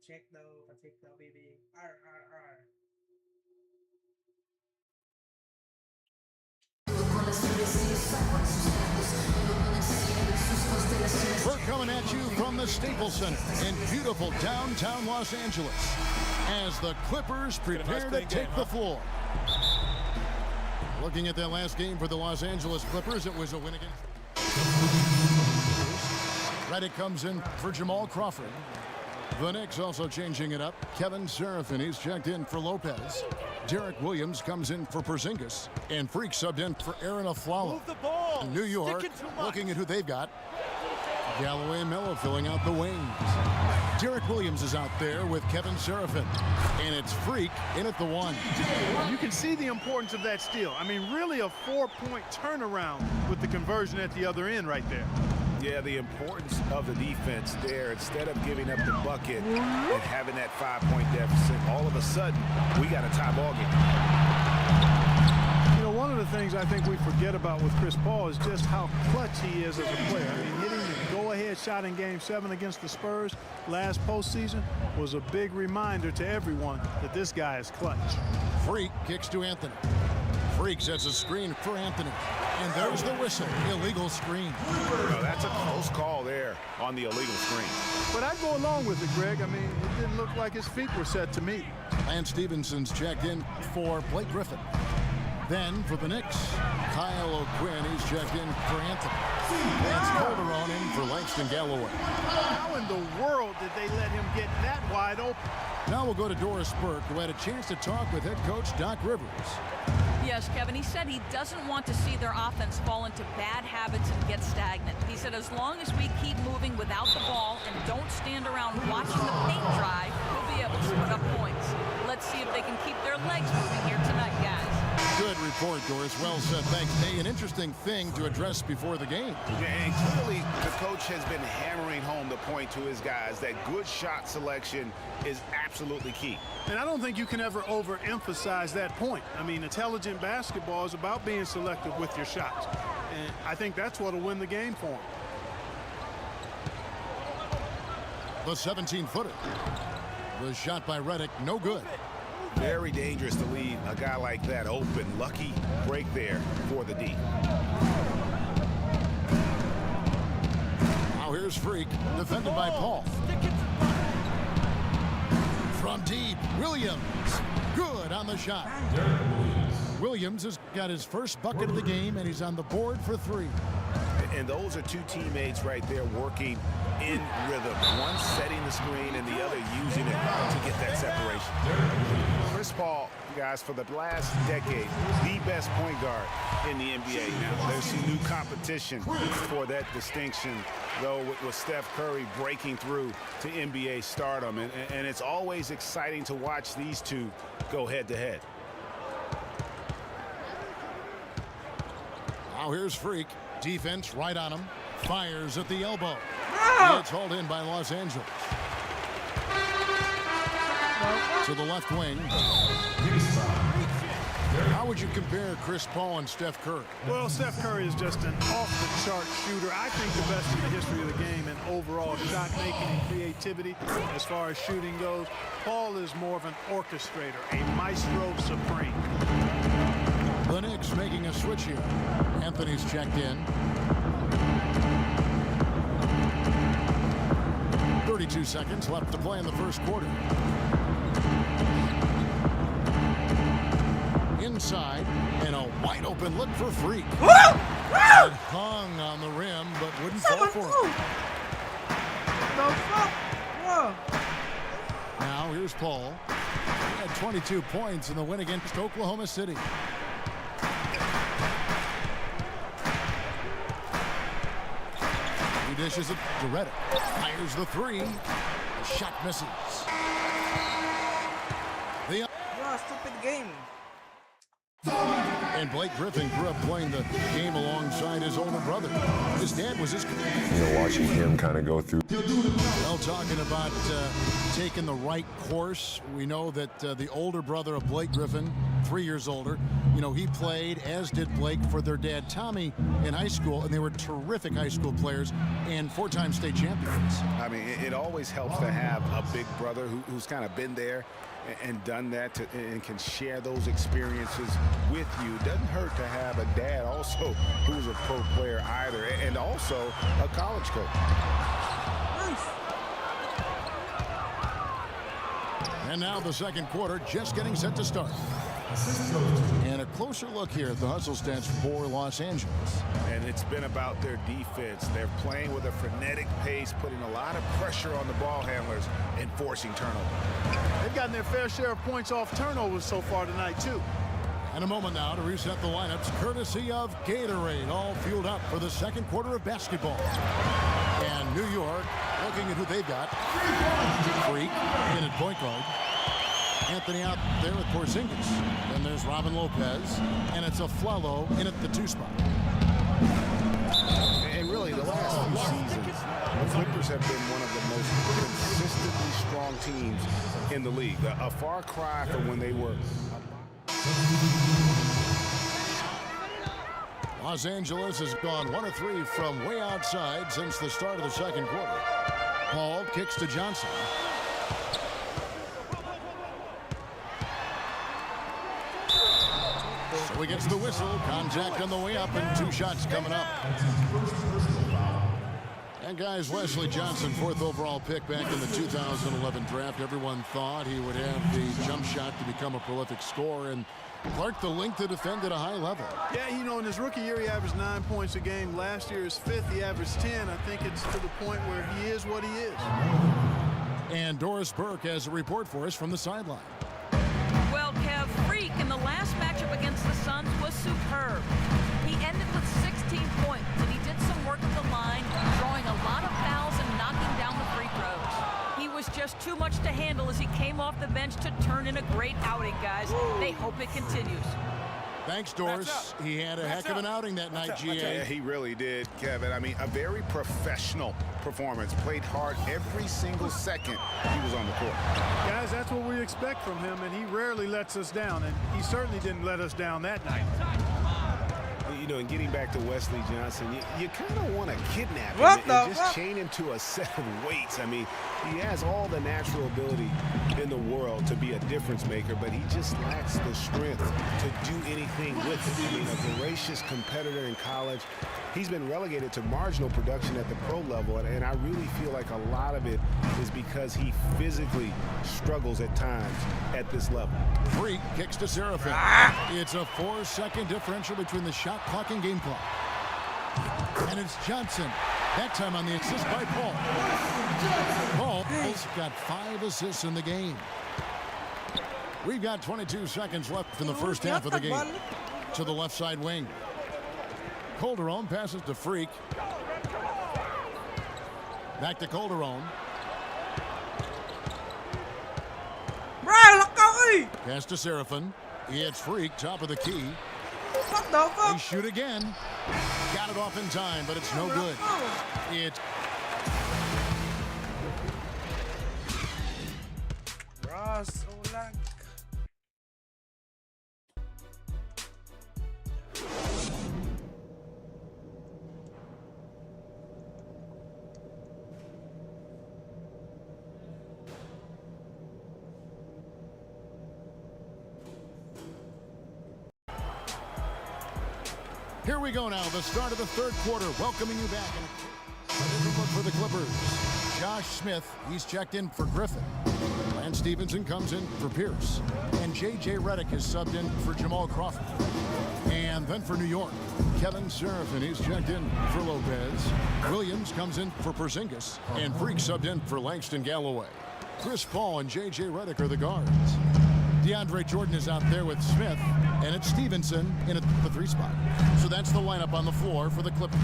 Pacheco, baby. R. We're coming at you from the Staples Center in beautiful downtown Los Angeles as the Clippers prepare to take the floor. Looking at that last game for the Los Angeles Clippers, it was a win against. Redick comes in for Jamal Crawford. The Knicks also changing it up. Kevin Seraphin, he's checked in for Lopez. Derek Williams comes in for Porzingis. And Freak subbed in for Aaron Aflalo. Move the ball. New York looking at who they've got. Galloway and Melo filling out the wings. Derek Williams is out there with Kevin Seraphin. And it's Freak in at the one. You can see the importance of that steal. I mean, really a 4-point turnaround with the conversion at the other end right there. Yeah, the importance of the defense there. Instead of giving up the bucket and having that 5-point deficit, all of a sudden, we got a tie ball game. You know, one of the things I think we forget about with Chris Paul is just how clutch he is as a player. I mean, hitting the go-ahead shot in Game 7 against the Spurs last postseason was a big reminder to everyone that this guy is clutch. Freak kicks to Anthony. Freak sets a screen for Anthony. And there's the whistle. Illegal screen. No, that's a close call there on the illegal screen. But I'd go along with it, Greg. I mean, it didn't look like his feet were set to me. Lance Stevenson's checked in for Blake Griffin. Then for the Knicks, Kyle O'Quinn, he's checked in for Anthony. Lance Calderon in for Langston Galloway. How in the world did they let him get that wide open? Now we'll go to Doris Burke, who had a chance to talk with head coach Doc Rivers. Yes, Kevin, he said he doesn't want to see their offense fall into bad habits and get stagnant. He said as long as we keep moving without the ball and don't stand around watching the paint dry, we'll be able to put up points. Let's see if they can keep their legs moving here tonight, guys. Good report, Doris. Well said. Thanks. Hey, an interesting thing to address before the game. Yeah, and clearly the coach has been hammering home the point to his guys that good shot selection is absolutely key. And I don't think you can ever overemphasize that point. I mean, intelligent basketball is about being selective with your shots. And I think that's what'll win the game for him. The 17-footer. Was shot by Redick. No good. Very dangerous to leave a guy like that open. Lucky break there for the D. Now here's Freak, defended by Paul. From deep, Williams. Good on the shot. Williams has got his first bucket of the game, and he's on the board for 3. And those are two teammates right there working in rhythm. One setting the screen and the other using it to get that separation. Chris Paul, guys, for the last decade, the best point guard in the NBA. Now, there's some new competition for that distinction, though, with Steph Curry breaking through to NBA stardom. And it's always exciting to watch these two go head-to-head. Now here's Freak. Defense right on him. Fires at the elbow. It's hauled in by Los Angeles. To the left wing. How would you compare Chris Paul and Steph Curry? Well, Steph Curry is just an off-the-chart shooter. I think the best in the history of the game in overall shot making and creativity as far as shooting goes. Paul is more of an orchestrator, a maestro supreme. The Knicks making a switch here. Anthony's checked in. 32 seconds left to play in the first quarter. Inside, and a wide open look for Freak. It hung on the rim, but wouldn't fall for it. Now here's Paul. He had 22 points in the win against Oklahoma City. He dishes it to Redick. Fires the 3. The shot misses. Stupid game. And Blake Griffin grew up playing the game alongside his older brother. His dad was his... watching him kind of go through. Well, talking about taking the right course, we know that the older brother of Blake Griffin 3 years older. You know, he played, as did Blake, for their dad Tommy in high school, and they were terrific high school players and 4-time state champions. I mean, it always helps to have a big brother who's kind of been there and done that and can share those experiences with you. Doesn't hurt to have a dad also who's a pro player either, and also a college coach. And now the second quarter just getting set to start. And a closer look here at the hustle stats for Los Angeles. And it's been about their defense. They're playing with a frenetic pace, putting a lot of pressure on the ball handlers and forcing turnovers. They've gotten their fair share of points off turnovers so far tonight, too. And a moment now to reset the lineups, courtesy of Gatorade, all fueled up for the second quarter of basketball. And New York, looking at who they've got. Freak in at point guard. Anthony out there with Porzingis. Then there's Robin Lopez, and it's a Flello in at the 2 spot. And really, the last few seasons, the Clippers have been one of the most consistently strong teams in the league. A far cry from when they were. Los Angeles has gone 1 of 3 from way outside since the start of the second quarter. Paul kicks to Johnson. So he gets the whistle. Contact on the way up and 2 shots coming up. And guys, Wesley Johnson, 4th overall pick back in the 2011 draft. Everyone thought he would have the jump shot to become a prolific scorer, and Clark, the length to defend at a high level. Yeah, you know, in his rookie year, he averaged 9 points a game. Last year, his 5th, he averaged 10. I think it's to the point where he is what he is. And Doris Burke has a report for us from the sideline. Well, Kev, Freak in the last matchup against the Suns was superb. He ended with 16 points, and he did some work at the line, drawing a lot of fouls and knocking down the free throws. He was just too much to handle as he came off the bench to turn in a great outing, guys. They hope it continues. Thanks, Doris. He had a heck of an outing that night, GA. Yeah, he really did, Kevin. I mean, a very professional performance. Played hard every single second he was on the court. Guys, that's what we expect from him, and he rarely lets us down, and he certainly didn't let us down that night. You know, and getting back to Wesley Johnson, you kind of want to kidnap him and just chain him to a set of weights. I mean, he has all the natural ability in the world to be a difference maker, but he just lacks the strength to do anything with it. I mean, a voracious competitor in college. He's been relegated to marginal production at the pro level, and I really feel like a lot of it is because he physically struggles at times at this level. Freak kicks to Serafin. It's a 4-second differential between the shot clock and game clock. And it's Johnson. That time on the assist by Paul. Paul's got 5 assists in the game. We've got 22 seconds left in the first half of the game. To the left side wing. Calderon passes to Freak. Back to Calderon. Pass to Serafin. It's Freak, top of the key. They shoot again. Got it off in time, but it's no good. It's Here we go now, the start of the third quarter, welcoming you back. A different look for the Clippers. Josh Smith, he's checked in for Griffin. Lance Stevenson comes in for Pierce. And J.J. Redick is subbed in for Jamal Crawford. And then for New York, Kevin Serafin, he's checked in for Lopez. Williams comes in for Porzingis. And Freak subbed in for Langston Galloway. Chris Paul and J.J. Redick are the guards. DeAndre Jordan is out there with Smith, and it's Stevenson in at the 3 spot. So that's the lineup on the floor for the Clippers.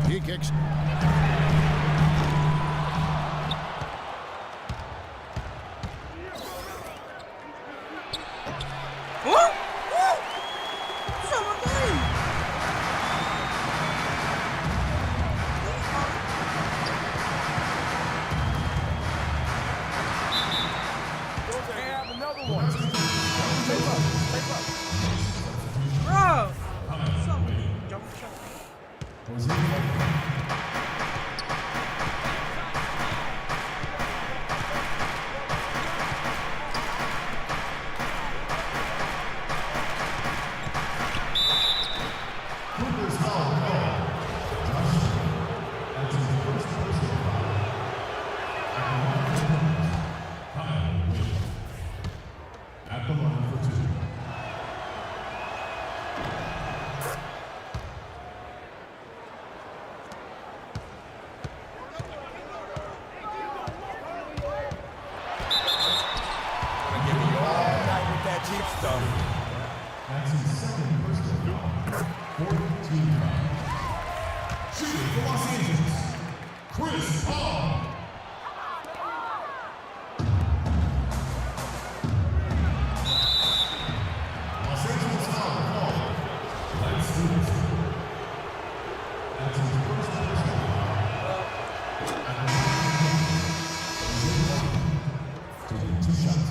He kicks. Stuff. That's his second personal foul. Fourth team foul. Shooting for Los Angeles, Chris Paul. Los Angeles foul called. Let's do this. That's his first personal foul. Taking 2 shots.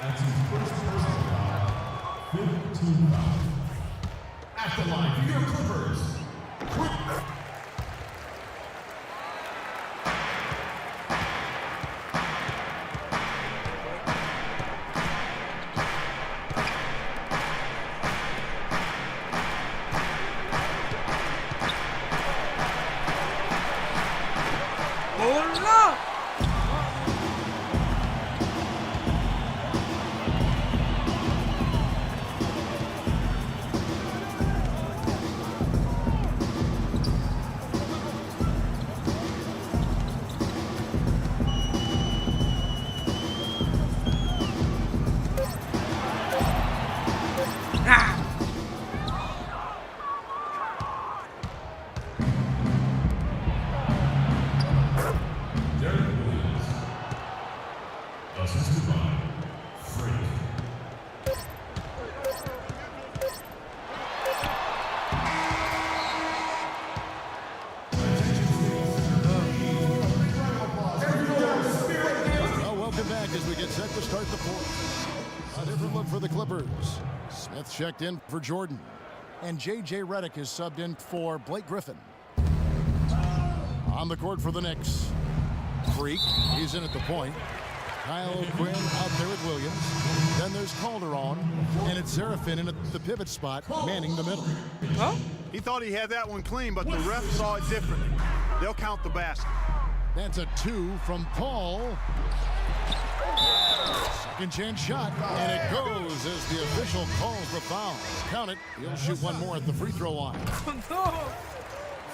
That's his first personal foul. 15 foul. At the line for your Clippers. As we get set to start the fourth. A different look for the Clippers. Smith checked in for Jordan. And J.J. Redick is subbed in for Blake Griffin. On the court for the Knicks. Freak, he's in at the point. Kyle Quinn out there at Williams. Then there's Calderon. And it's Serafin in at the pivot spot, manning the middle. Huh? He thought he had that one clean, but the ref saw it differently. They'll count the basket. That's a 2 from Paul. Second chance shot, and it goes as the official calls the foul. Count it. He'll shoot one more at the free throw line.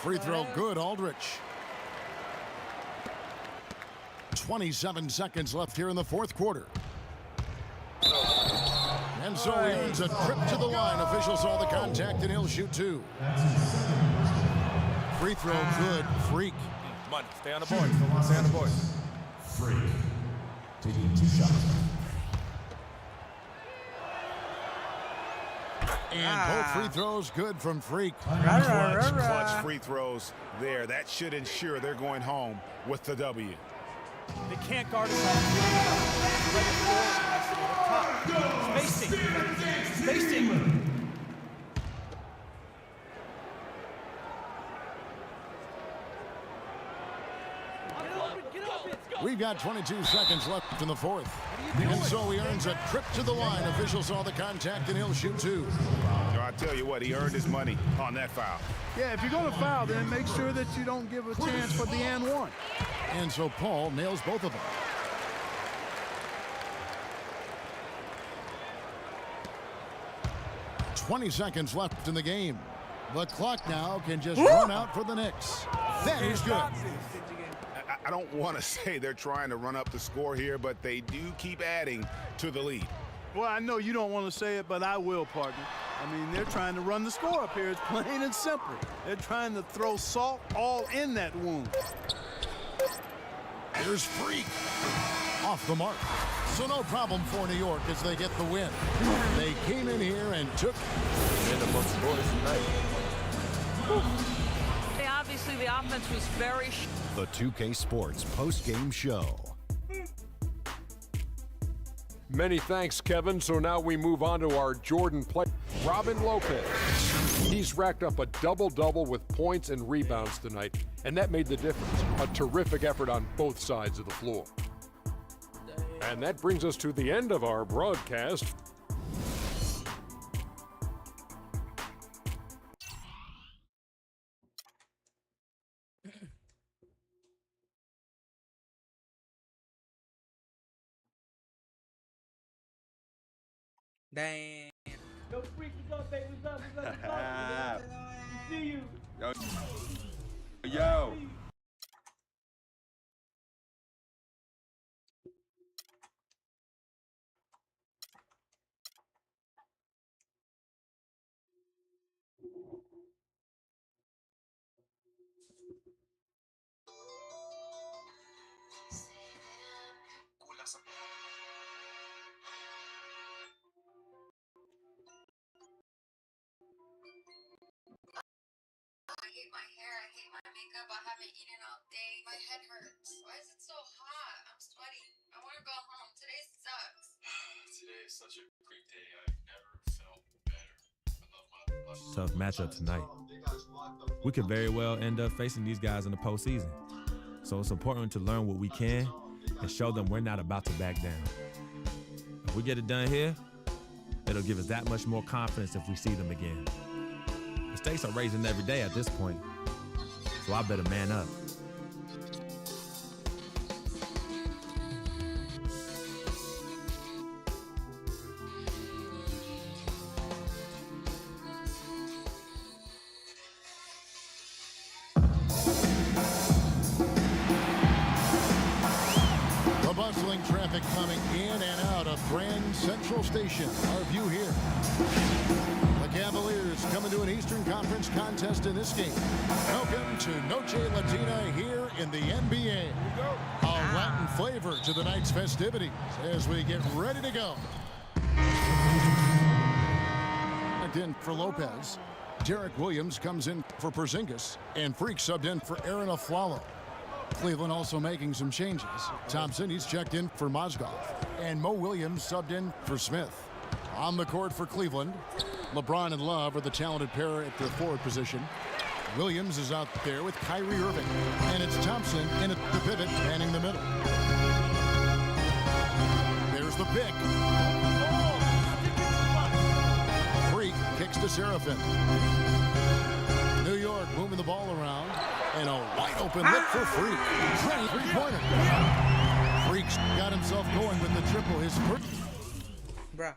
Free throw good, Aldrich. 27 seconds left here in the fourth quarter. And so he earns a trip to the line. Officials saw the contact, and he'll shoot 2. Free throw good, Freak. Money, stay on the board. Stay on the board. Freak. Taking 2 shots. And both free throws good from Freak. Clutch free throws there. That should ensure they're going home with the W. They can't guard us on spacing. Spacing. We've got 22 seconds left in the fourth. And so he earns a trip to the line. Officials saw the contact, and he'll shoot 2. I tell you what, he earned his money on that foul. Yeah, if you're going to foul, then make sure that you don't give a chance for the and one. And so Paul nails both of them. .20 seconds left in the game. The clock now can just run out for the Knicks. That is good. I don't want to say they're trying to run up the score here, but they do keep adding to the lead. Well, I know you don't want to say it, but I will, partner. I mean, they're trying to run the score up here. It's plain and simple. They're trying to throw salt all in that wound. Here's Freak. Off the mark. So no problem for New York as they get the win. They came in here and took And amongst the boys tonight. Obviously, the offense was very. The 2K Sports post-game show. Many thanks, Kevin. So now we move on to our Jordan play. Robin Lopez. He's racked up a double-double with points and rebounds tonight, and that made the difference. A terrific effort on both sides of the floor. And that brings us to the end of our broadcast. Damn. Yo, Freak, what's up, baby? What's up? See you. Yo. I hate my hair, I hate my makeup, I haven't eaten all day, my head hurts. Why is it so hot? I'm sweaty. I want to go home. Today sucks. Today is such a great day. I've never felt better. I love my life. Tough matchup tonight. We could very well end up facing these guys in the postseason. So it's important to learn what we can and show them we're not about to back down. If we get it done here, it'll give us that much more confidence if we see them again. The stakes are raising every day at this point, so I better man up. the bustling traffic coming in and out of Grand Central Station. Our view here. The Cavaliers coming to an Eastern Conference contest in this game. Welcome to Noche Latina here in the NBA. A Latin flavor to the night's festivities as we get ready to go. In for Lopez. Derek Williams comes in for Porzingis, and Freak subbed in for Aaron Aflalo. Cleveland also making some changes. Thompson, he's checked in for Mozgov, and Mo Williams subbed in for Smith. On the court for Cleveland, LeBron and Love are the talented pair at the forward position. Williams is out there with Kyrie Irving, and it's Thompson in at the pivot, manning the middle. There's the pick. Freak kicks to Seraphin. New York moving the ball around, and a wide open look for Freak. Three-pointer. Freak's got himself going with the triple. His first. Bruh.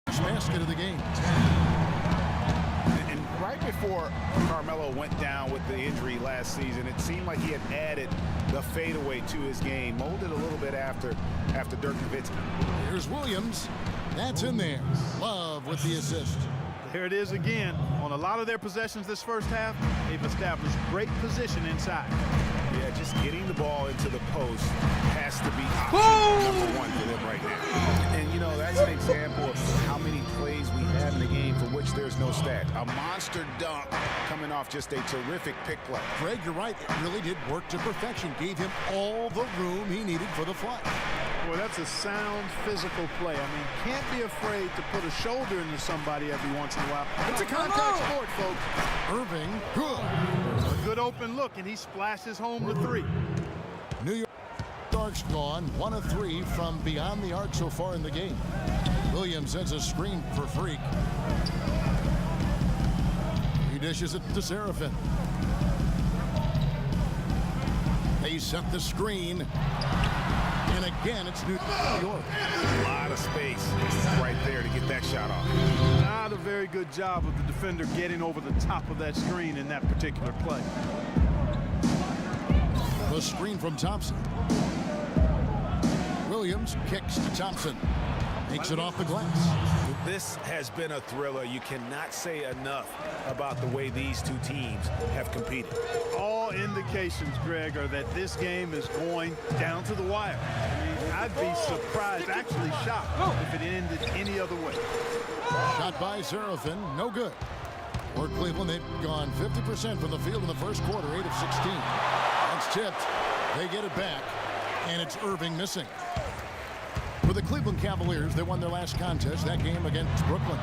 Basket of the game. And right before Carmelo went down with the injury last season, it seemed like he had added the fadeaway to his game, molded a little bit after Dirk Nowitzki. Here's Williams. That's in there. Love with the assist. Here it is again. On a lot of their possessions this first half, they've established great position inside. Yeah, just getting the ball into the post has to be option number one for them right now. And, you know, that's an example of how many plays we have in the game for which there's no stat. A monster dunk coming off just a terrific pick play. Greg, you're right. It really did work to perfection. Gave him all the room he needed for the fly. Well, that's a sound physical play. I mean, can't be afraid to put a shoulder into somebody every once in a while. It's a contact sport, folks. Irving, good. A good open look, and he splashes home the three. New York Starks gone 1 of 3 from beyond the arc so far in the game. Williams sends a screen for Freak. dishes it to Serafin. They set the screen. And again, it's New York. A lot of space right there to get that shot off. Not a very good job of the defender getting over the top of that screen in that particular play. The screen from Thompson. Williams kicks to Thompson. Makes it off the glass. This has been a thriller. You cannot say enough about the way these two teams have competed. All indications, Greg, are that this game is going down to the wire. I mean, I'd be surprised, actually shocked, if it ended any other way. Shot by Serafin, no good. For Cleveland, they've gone 50% from the field in the first quarter, 8 of 16. That's tipped. They get it back, and it's Irving missing. For the Cleveland Cavaliers, they won their last contest, that game against Brooklyn.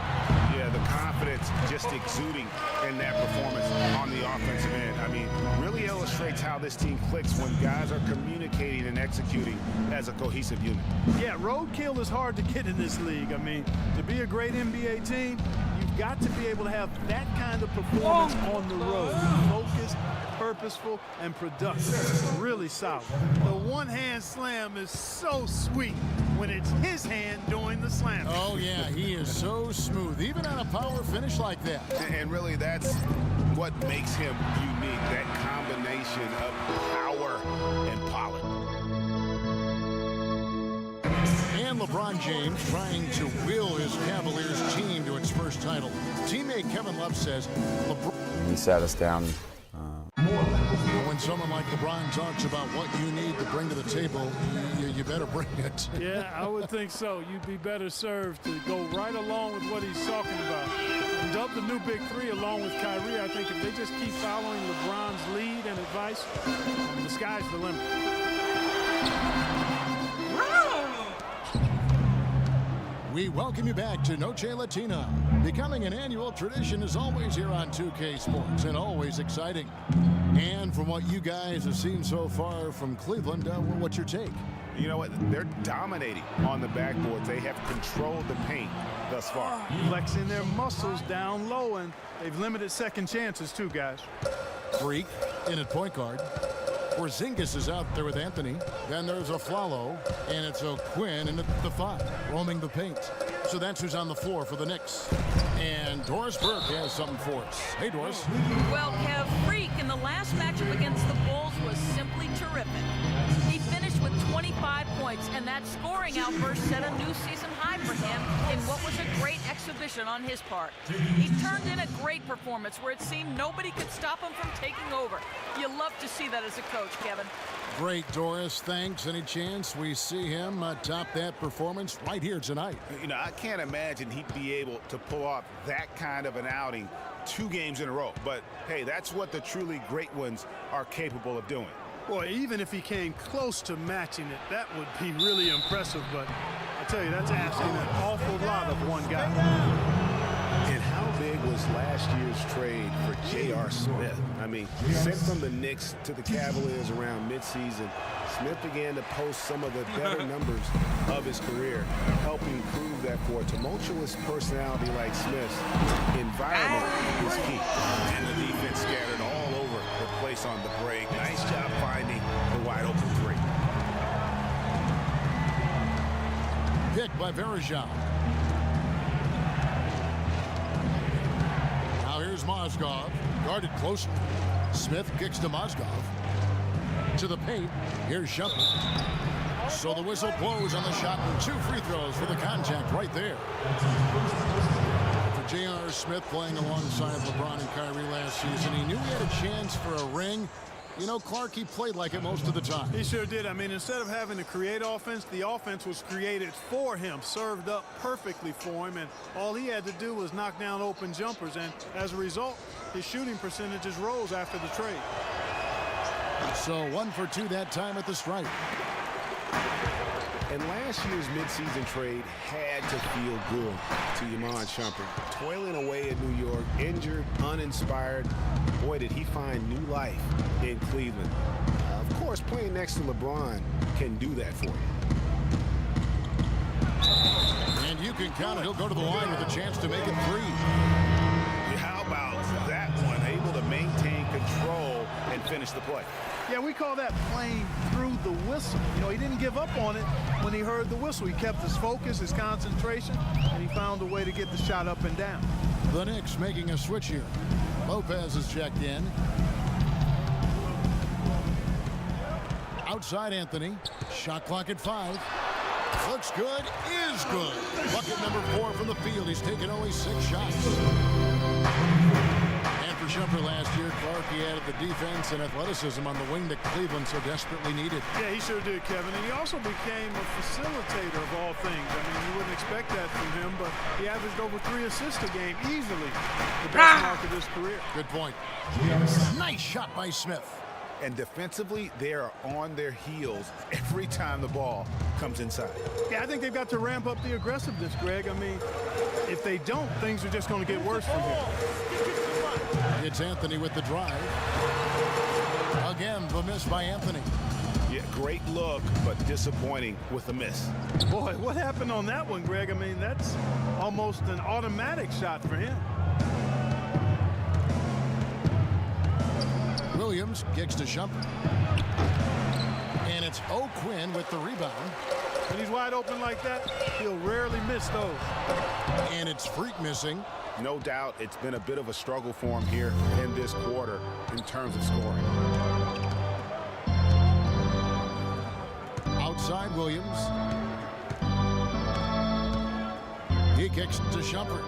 Yeah, the confidence just exuding in that performance on the offensive end. I mean, really illustrates how this team clicks when guys are communicating and executing as a cohesive unit. Yeah, roadkill is hard to get in this league. I mean, to be a great NBA team, you've got to be able to have that kind of performance on the road. Focused, purposeful, and productive. Really solid. The one-hand slam is so sweet when it's his hand doing the slam. Oh, yeah, he is so smooth, even on a power finish like that. And really, that's what makes him unique, that combination of power and polish. And LeBron James trying to will his Cavaliers team to its first title. Teammate Kevin Love says LeBron. He sat us down. When someone like LeBron talks about what you need to bring to the table, you better bring it. Yeah, I would think so. You'd be better served to go right along with what he's talking about. And dub the new big three along with Kyrie. I think if they just keep following LeBron's lead and advice, the sky's the limit. We welcome you back to Noche Latina. Becoming an annual tradition is always here on 2K Sports and always exciting. And from what you guys have seen so far from Cleveland, what's your take? You know what? They're dominating on the backboards. They have controlled the paint thus far. Flexing their muscles down low, and they've limited second chances too, guys. Freak in at point guard. Porzingis is out there with Anthony. Then there's a Flalo, and it's O'Quinn in at the 5, roaming the paint. So that's who's on the floor for the Knicks. And Doris Burke has something for us. Hey, Doris. Well, Kev, Freak in the last matchup against the Bulls was simply terrific. He finished with 25 points, and that scoring outburst set a new season high for him in what was a great exhibition on his part. He turned in a great performance where it seemed nobody could stop him from taking over. You love to see that as a coach, Kevin. Great, Doris. Thanks. Any chance we see him top that performance right here tonight? You know, I can't imagine he'd be able to pull off that kind of an outing 2 games in a row. But, hey, that's what the truly great ones are capable of doing. Boy, even if he came close to matching it, that would be really impressive. But I tell you, that's asking an awful lot of one guy. And how big was last year's trade for J.R. Smith? I mean, sent from the Knicks to the Cavaliers around midseason, Smith began to post some of the better numbers of his career, helping prove that for a tumultuous personality like Smith's, environment is key. And the defense scattered all over the place on the break. Nice job finding the wide open 3. Picked by Verajao. Now here's Mozgov, guarded closer. Smith kicks to Mozgov. To the paint, here's Shumpert. So the whistle blows on the shot and 2 free throws for the contact right there. For J.R. Smith playing alongside LeBron and Kyrie last season, he knew he had a chance for a ring. You know, Clark, he played like it most of the time. He sure did. I mean, instead of having to create offense, the offense was created for him, served up perfectly for him, and all he had to do was knock down open jumpers, and as a result, his shooting percentages rose after the trade. So 1 for 2 that time at the stripe. And last year's midseason trade had to feel good to Iman Shumpert. Toiling away in New York, injured, uninspired. Boy, did he find new life in Cleveland. Of course, playing next to LeBron can do that for you. And you can count it. He'll go to the line with a chance to make it 3. How about that one? maintain control and finish the play. Yeah, we call that playing through the whistle. You know, he didn't give up on it when he heard the whistle. He kept his focus, his concentration, and he found a way to get the shot up and down. The Knicks making a switch here. Lopez is checked in. Outside Anthony. Shot clock at 5. Looks good, is good. Bucket number 4 from the field. He's taken only 6 shots. And for Shumpert last year, Clark, he added the defense and athleticism on the wing that Cleveland so desperately needed. Yeah, he sure did, Kevin. And he also became a facilitator of all things. I mean, you wouldn't expect that from him, but he averaged over 3 assists a game, easily the best mark of his career. Good point. Nice shot by Smith. And defensively, they are on their heels every time the ball comes inside. Yeah, I think they've got to ramp up the aggressiveness, Greg. I mean, if they don't, things are just going to get worse from here. It's Anthony with the drive. Again, the miss by Anthony. Yeah, great look, but disappointing with the miss. Boy, what happened on that one, Greg? I mean, that's almost an automatic shot for him. Williams kicks to Shumpert. And it's O'Quinn with the rebound. When he's wide open like that, he'll rarely miss those. And it's Freak missing. No doubt it's been a bit of a struggle for him here in this quarter in terms of scoring. Outside Williams. He kicks to Shumpert.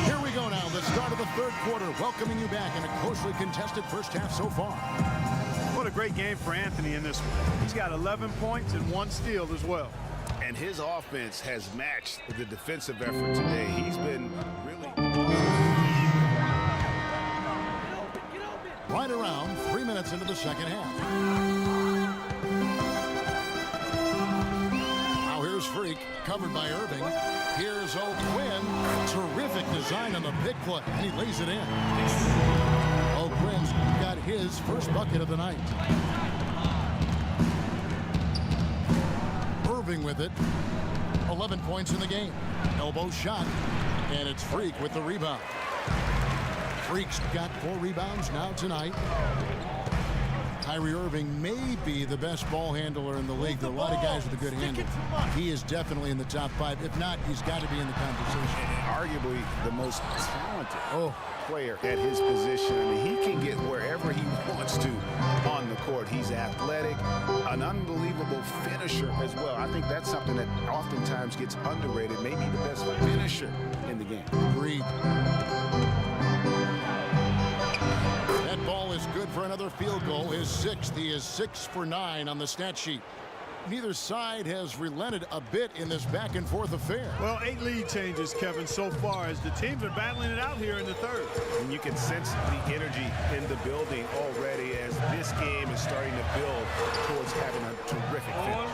Here we go now, the start of the third quarter, welcoming you back in a closely contested first half so far. What a great game for Anthony in this one. He's got 11 points and 1 steal as well. And his offense has matched the defensive effort today. He's been really... Right around 3 minutes into the second half. Now here's Freak, covered by Irving. Here's O'Quinn. Terrific design on the big play, and he lays it in. O'Quinn's got his first bucket of the night. Irving with it. 11 points in the game. Elbow shot, and it's Freak with the rebound. Freak's got 4 rebounds now tonight. Kyrie Irving may be the best ball handler in the league. There are a lot of guys with a good handle. He is definitely in the top 5. If not, he's got to be in the conversation. And arguably the most talented player at his position. I mean, he can get wherever he wants to on the court. He's athletic, an unbelievable finisher as well. I think that's something that oftentimes gets underrated. Maybe the best finisher in the game. Agreed. That ball is good for another field goal. His 6th. He is 6 for 9 on the stat sheet. Neither side has relented a bit in this back and forth affair. Well, 8 lead changes, Kevin, so far as the teams are battling it out here in the third. And you can sense the energy in the building already as this game is starting to build towards having a terrific finish.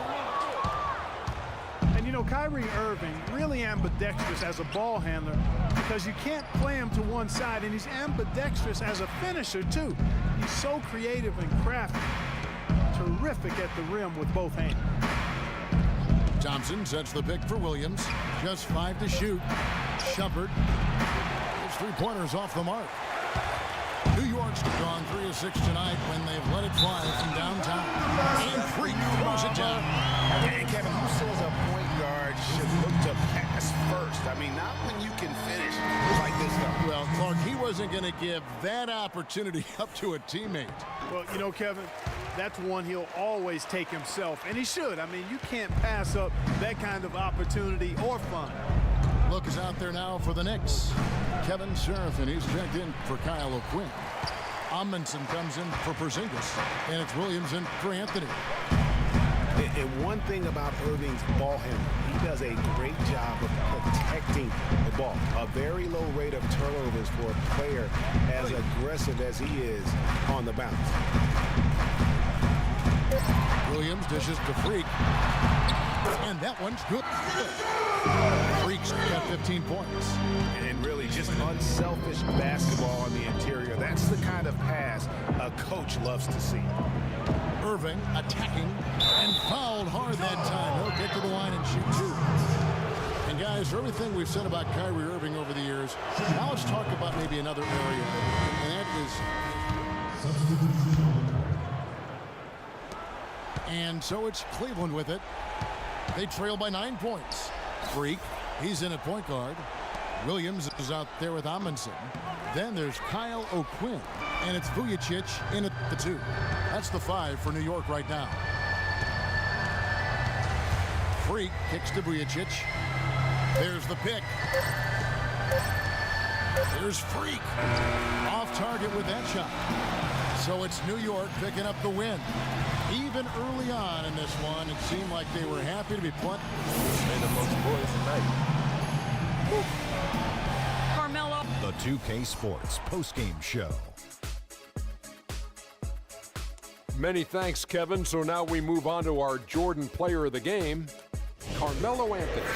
And you know, Kyrie Irving really ambidextrous as a ball handler because you can't play him to one side, and he's ambidextrous as a finisher too. He's so creative and crafty. Terrific at the rim with both hands. Thompson sets the pick for Williams. Just 5 to shoot. Shumpert. His 3-pointers off the mark. New York's gone 3 of 6 tonight when they've let it fly from downtown. And Freak throws it down. And Kevin, who says a point guard should look to pass first? I mean, not when you can finish like this stuff. Well, Clark, he wasn't going to give that opportunity up to a teammate. Well, you know, Kevin, that's one he'll always take himself, and he should. I mean, you can't pass up that kind of opportunity or fun. Look is out there now for the Knicks. Kevin Serafin, he's checked in for Kyle O'Quinn. Amundsen comes in for Porzingis, and it's Williams in for Anthony. And one thing about Irving's ball handling, he does a great job of protecting the ball. A very low rate of turnovers for a player as aggressive as he is on the bounce. Williams dishes to Freak. And that one's good. Freak's got 15 points. And really just unselfish basketball on the interior. That's the kind of pass a coach loves to see. Irving attacking and fouled hard that time. He'll get to the line and shoot 2. And guys, for everything we've said about Kyrie Irving over the years, now let's talk about maybe another area, and that is... And so it's Cleveland with it. They trail by 9 points. Freak, he's in at point guard. Williams is out there with Amundsen. Then there's Kyle O'Quinn, and it's Vujacic in at the 2. That's the 5 for New York right now. Freak kicks to Vujacic. There's the pick. There's Freak. Off target with that shot. So it's New York picking up the win. Even early on in this one, it seemed like they were happy to be playing. And the most boys tonight. Carmelo. The 2K Sports postgame show. Many thanks, Kevin. So now we move on to our Jordan player of the game, Carmelo Anthony.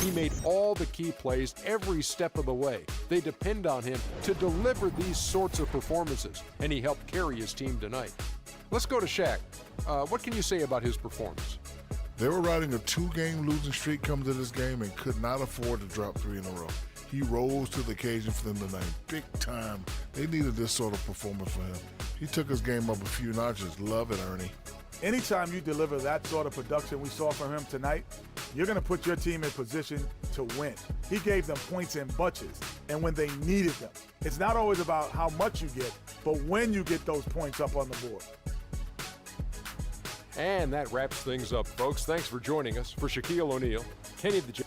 He made all the key plays every step of the way. They depend on him to deliver these sorts of performances, and he helped carry his team tonight. Let's go to Shaq. What can you say about his performance? They were riding a 2-game losing streak coming to this game and could not afford to drop 3 in a row. He rose to the occasion for them tonight, big time. They needed this sort of performance for him. He took his game up a few notches. Love it, Ernie. Anytime you deliver that sort of production we saw from him tonight, you're going to put your team in position to win. He gave them points in bunches, and when they needed them. It's not always about how much you get, but when you get those points up on the board. And that wraps things up, folks. Thanks for joining us. For Shaquille O'Neal, Kenny the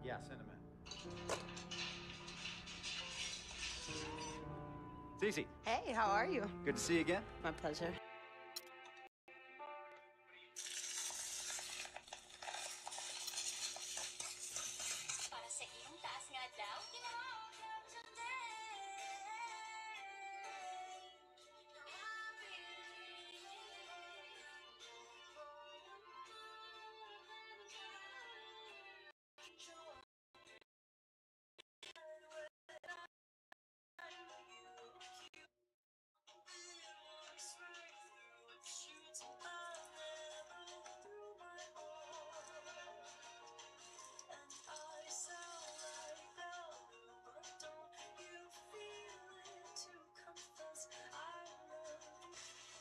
Yeah, send him in. Cece. Hey, how are you? Good to see you again. My pleasure.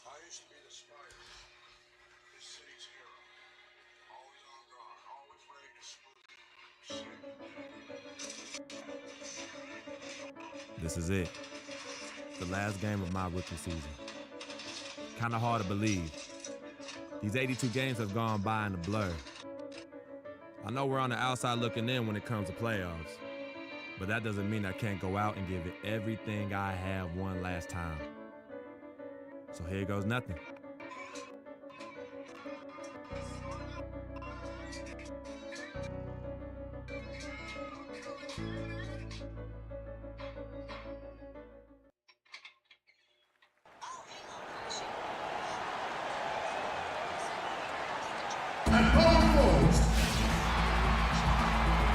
I used to be the Spider, this city's hero. Always on guard, always ready to This is it. The last game of my rookie season. Kind of hard to believe. These 82 games have gone by in a blur. I know we're on the outside looking in when it comes to playoffs, but that doesn't mean I can't go out and give it everything I have one last time. So here goes nothing.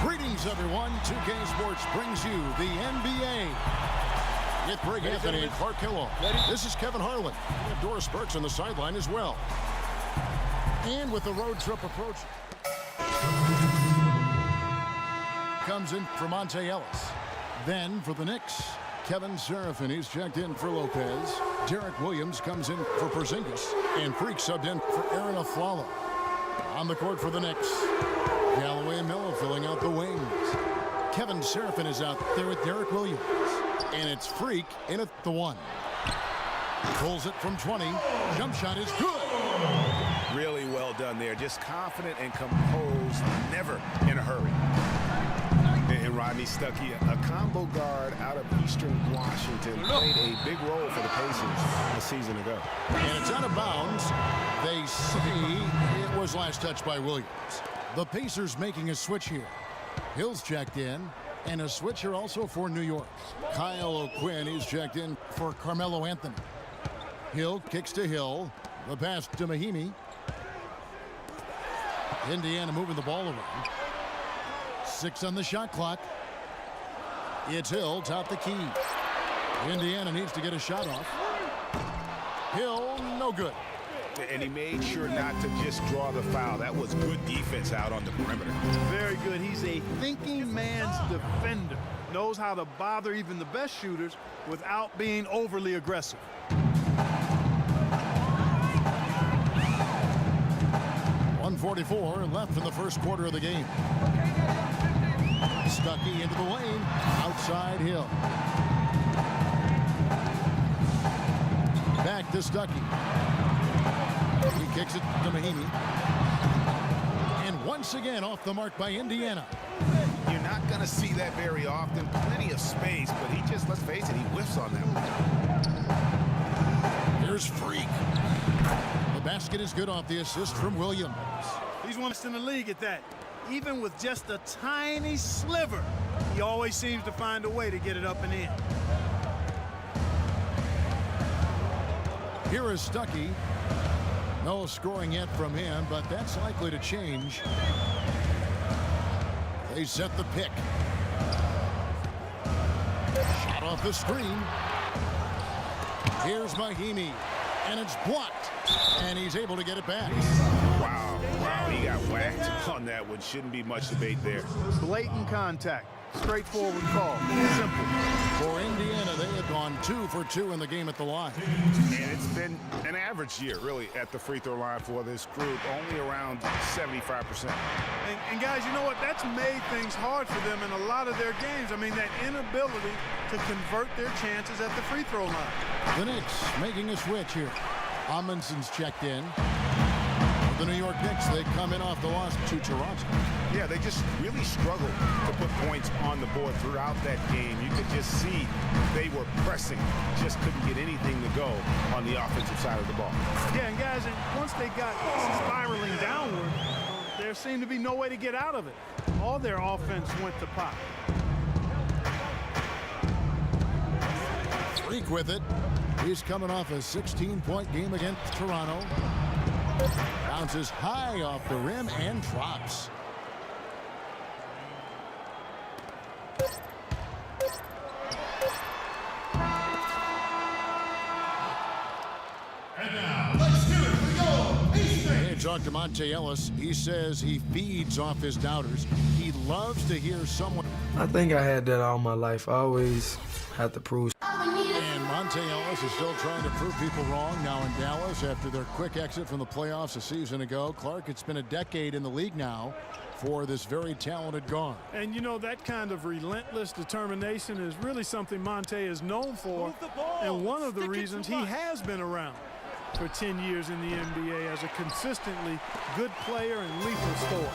Greetings, everyone. 2K Sports brings you the NBA. With Greg Anthony and Clark Killow. This is Kevin Harlan. And Doris Burks on the sideline as well. And with the road trip approaching, comes in for Monte Ellis. Then for the Knicks, Kevin Serafin. He's checked in for Lopez. Derek Williams comes in for Porzingis. And Freak subbed in for Aaron Aflalo. On the court for the Knicks, Galloway and Melo filling out the wings. Kevin Serafin is out there with Derek Williams. And it's Freak in at the 1. Pulls it from 20. Jump shot is good. Really well done there. Just confident and composed, never in a hurry. And Rodney Stuckey, a combo guard out of Eastern Washington, played a big role for the Pacers a season ago. And it's out of bounds. They say it was last touched by Williams. The Pacers making a switch here. Hill's checked in. And a switcher also for New York. Kyle O'Quinn is checked in for Carmelo Anthony. Hill kicks to Hill. The pass to Mahimi. Indiana moving the ball around. 6 on the shot clock. It's Hill, top the key. Indiana needs to get a shot off. Hill, no good. And he made sure not to just draw the foul. That was good defense out on the perimeter. Very good. He's a thinking man's defender. Knows how to bother even the best shooters without being overly aggressive. .144 left in the first quarter of the game. Stuckey into the lane. Outside Hill. Back to Stuckey. He kicks it to Mahimi. And once again off the mark by Indiana. You're not going to see that very often. Plenty of space, but he just, let's face it, he whiffs on that one. Here's Freak. The basket is good off the assist from Williams. He's one in the league at that. Even with just a tiny sliver, he always seems to find a way to get it up and in. Here is Stuckey. No scoring yet from him, but that's likely to change. They set the pick. Shot off the screen. Here's Mahimi, and it's blocked, and he's able to get it back. Wow, he got whacked on that one. Shouldn't be much debate there. Blatant contact. Straightforward call. Simple. For Indiana, they have gone 2 for 2 in the game at the line. And it's been an average year, really, at the free throw line for this group, only around 75%. And guys, you know what? That's made things hard for them in a lot of their games. I mean, that inability to convert their chances at the free throw line. The Knicks making a switch here. Amundsen's checked in. the New York Knicks, they come in off the loss to Toronto. Yeah, they just really struggled to put points on the board throughout that game. You could just see they were pressing, just couldn't get anything to go on the offensive side of the ball. Yeah, and guys, once they got spiraling downward, there seemed to be no way to get out of it. All their offense went to pot. Freak with it. He's coming off a 16-point game against Toronto. Bounces high off the rim and drops. And now, let's hear it for your East Hey, talk to Monte Ellis. He says he feeds off his doubters. He loves to hear someone. I think I had that all my life. I always had to prove. And Monte Ellis is still trying to prove people wrong now in Dallas after their quick exit from the playoffs a season ago. Clark, it's been a decade in the league now for this very talented guard. And you know, that kind of relentless determination is really something Monte is known for, and one of the reasons he has been around for 10 years in the NBA as a consistently good player and lethal scorer.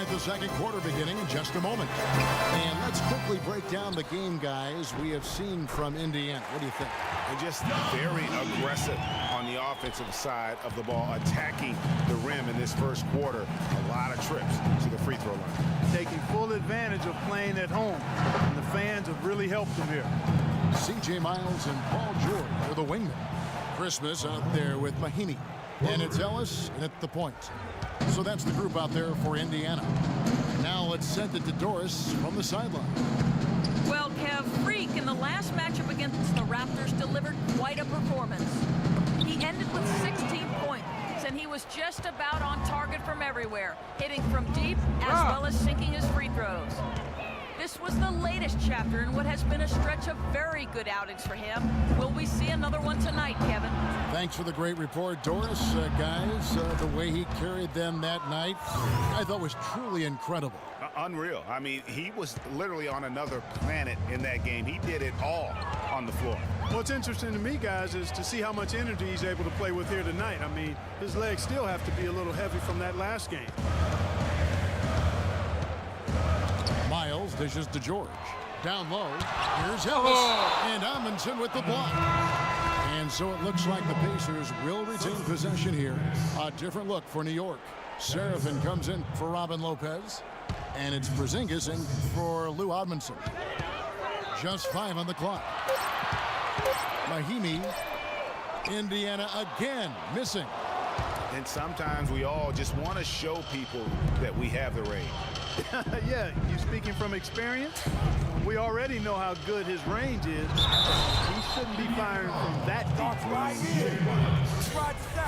The second quarter beginning in just a moment. And let's quickly break down the game, guys, we have seen from Indiana. What do you think? They're just very aggressive on the offensive side of the ball, attacking the rim in this first quarter. A lot of trips to the free throw line. Taking full advantage of playing at home. And the fans have really helped them here. C.J. Miles and Paul George are the wingmen. Christmas out there with Mahimi. And it's Ellis and at the point. So that's the group out there for Indiana. Now let's send it to Doris from the sideline. Well, Kev, Freak in the last matchup against the Raptors delivered quite a performance. He ended with 16 points, and he was just about on target from everywhere, hitting from deep as well as sinking his free throws. This was the latest chapter in what has been a stretch of very good outings for him. Will we see another one tonight, Kevin? Thanks for the great report, Doris. Guys, the way he carried them that night, I thought was truly incredible. Unreal. I mean, he was literally on another planet in that game. He did it all on the floor. What's interesting to me, guys, is to see how much energy he's able to play with here tonight. I mean, his legs still have to be a little heavy from that last game. Miles dishes to George. Down low. Here's Ellis. And Amundsen with the block. And so it looks like the Pacers will retain possession here. A different look for New York. Serafin comes in for Robin Lopez. And it's Porzingis in for Lou Amundsen. Just 5 on the clock. Mahimi. Indiana again missing. And sometimes we all just want to show people that we have the range. Yeah, you speaking from experience? We already know how good his range is. He shouldn't be firing from that deep. Right here.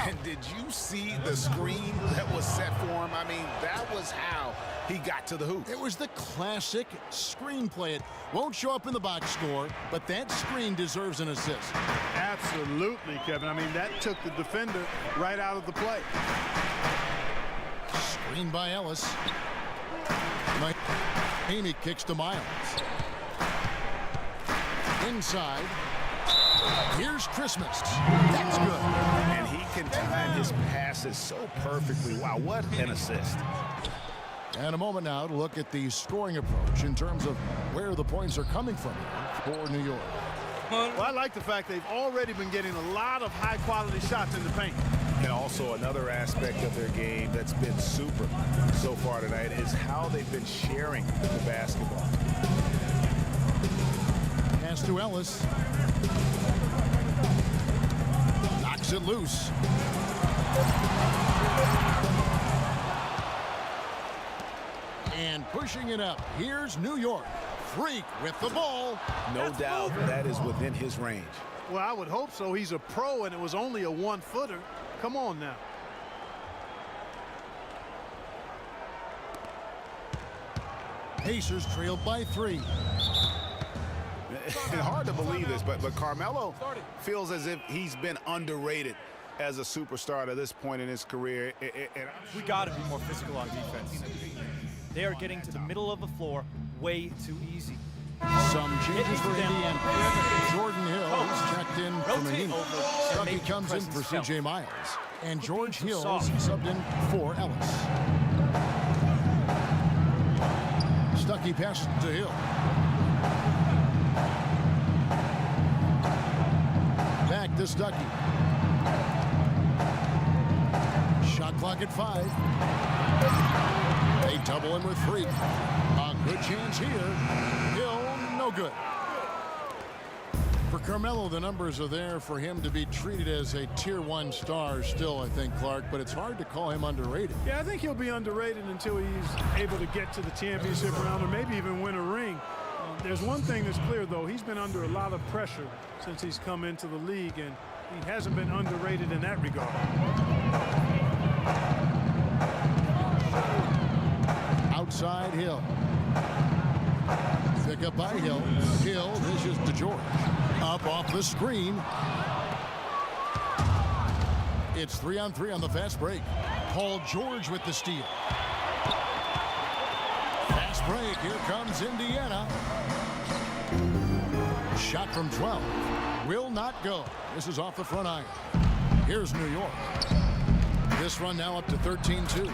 And did you see the screen that was set for him? I mean, that was how he got to the hoop. It was the classic screenplay. It won't show up in the box score, but that screen deserves an assist. Absolutely, Kevin. I mean, that took the defender right out of the play. Screen by Ellis. Mahimi kicks to Miles. Inside. Here's Christmas. That's good. And he can time his passes so perfectly. Wow, what an assist. And a moment now to look at the scoring approach in terms of where the points are coming from for New York. Well, I like the fact they've already been getting a lot of high-quality shots in the paint. And also another aspect of their game that's been super so far tonight is how they've been sharing the basketball. Pass to Ellis. Knocks it loose. And pushing it up. Here's New York. Freak with the ball. No doubt that is within his range. Well, I would hope so. He's a pro, and it was only a one-footer. Come on now. Pacers trailed by 3. It's hard to believe this, but Carmelo feels as if he's been underrated as a superstar to this point in his career. We got to be more physical on defense. They are getting to the middle of the floor way too easy. Some changes for Indiana. Jordan Hill is checked in for Mahimi. Stuckey comes in for C.J. Miles. And George Hill subbed in for Ellis. Stuckey passes to Hill. Back to Stuckey. Shot clock at 5. They double him with Freak. A good chance here. Hill, no good. For Carmelo, the numbers are there for him to be treated as a Tier 1 star still, I think, Clark, but it's hard to call him underrated. Yeah, I think he'll be underrated until he's able to get to the championship round or maybe even win a ring. There's one thing that's clear, though. He's been under a lot of pressure since he's come into the league, and he hasn't been underrated in that regard. Outside Hill. Pick up by Hill. Hill dishes to George. Up off the screen. It's 3-on-3 on the fast break. Paul George with the steal. Fast break. Here comes Indiana. Shot from 12. Will not go. This is off the front iron. Here's New York. This run now up to 13-2.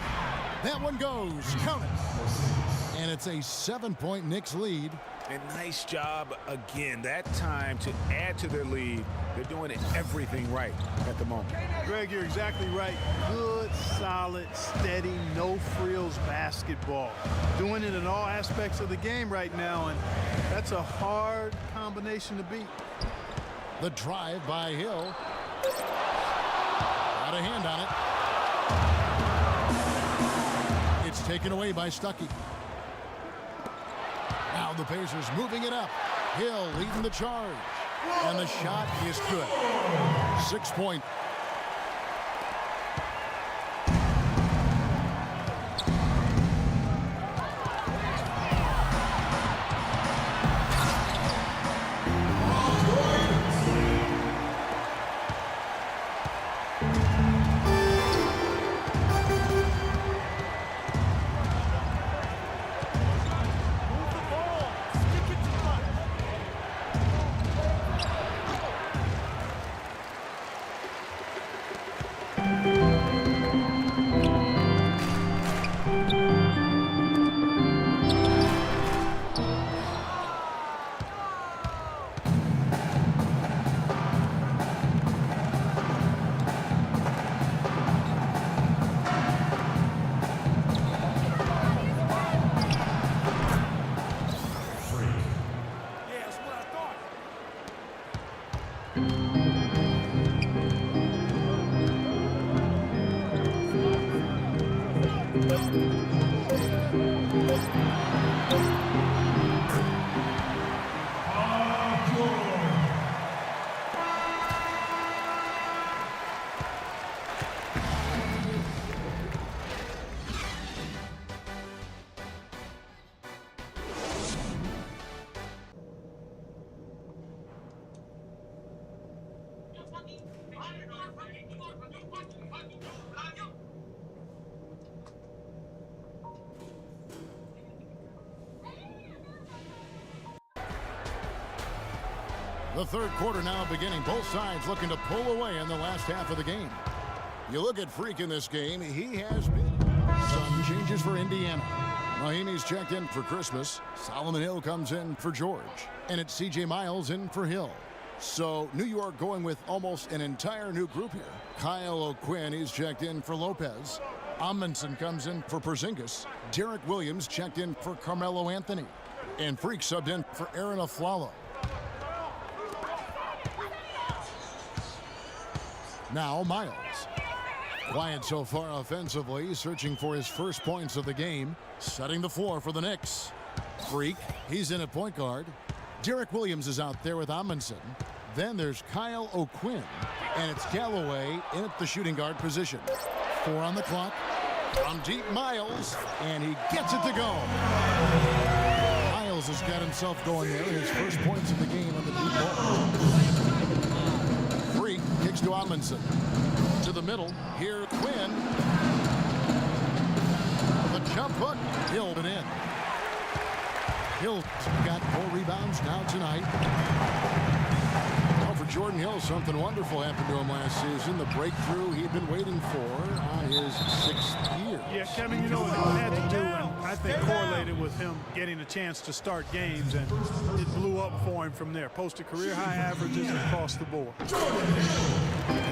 That one goes. Count it. And it's a 7-point Knicks lead. And nice job again that time to add to their lead. They're doing everything right at the moment. Greg, you're exactly right. Good, solid, steady, no frills basketball. Doing it in all aspects of the game right now, and that's a hard combination to beat. The drive by Hill. Got a hand on it. It's taken away by Stuckey. Now the Pacers moving it up. Hill leading the charge. And the shot is good. 6-point. The third quarter now beginning. Both sides looking to pull away in the last half of the game. You look at Freak in this game. He has been. Some changes for Indiana. Mahimi's checked in for Christmas. Solomon Hill comes in for George. And it's C.J. Miles in for Hill. So New York going with almost an entire new group here. Kyle O'Quinn, he's checked in for Lopez. Amundsen comes in for Porzingis. Derek Williams checked in for Carmelo Anthony. And Freak subbed in for Aaron Aflalo. Now Miles. Quiet so far offensively, searching for his first points of the game. Setting the floor for the Knicks. Freak, he's in at point guard. Derek Williams is out there with Amundsen. Then there's Kyle O'Quinn. And it's Galloway in at the shooting guard position. 4 on the clock. From deep, Miles. And he gets it to go. Miles has got himself going there. His first points of the game on the deep ball. Freak kicks to Amundsen. To the middle. Here, Quinn. The jump hook. Hilled it in. Hill got 4 rebounds now tonight. Well, for Jordan Hill, something wonderful happened to him last season. The breakthrough he'd been waiting for on his 6th year. Yeah, Kevin, you know what he had to do, and I think correlated with him getting a chance to start games, and it blew up for him from there. Posted career-high averages across the board.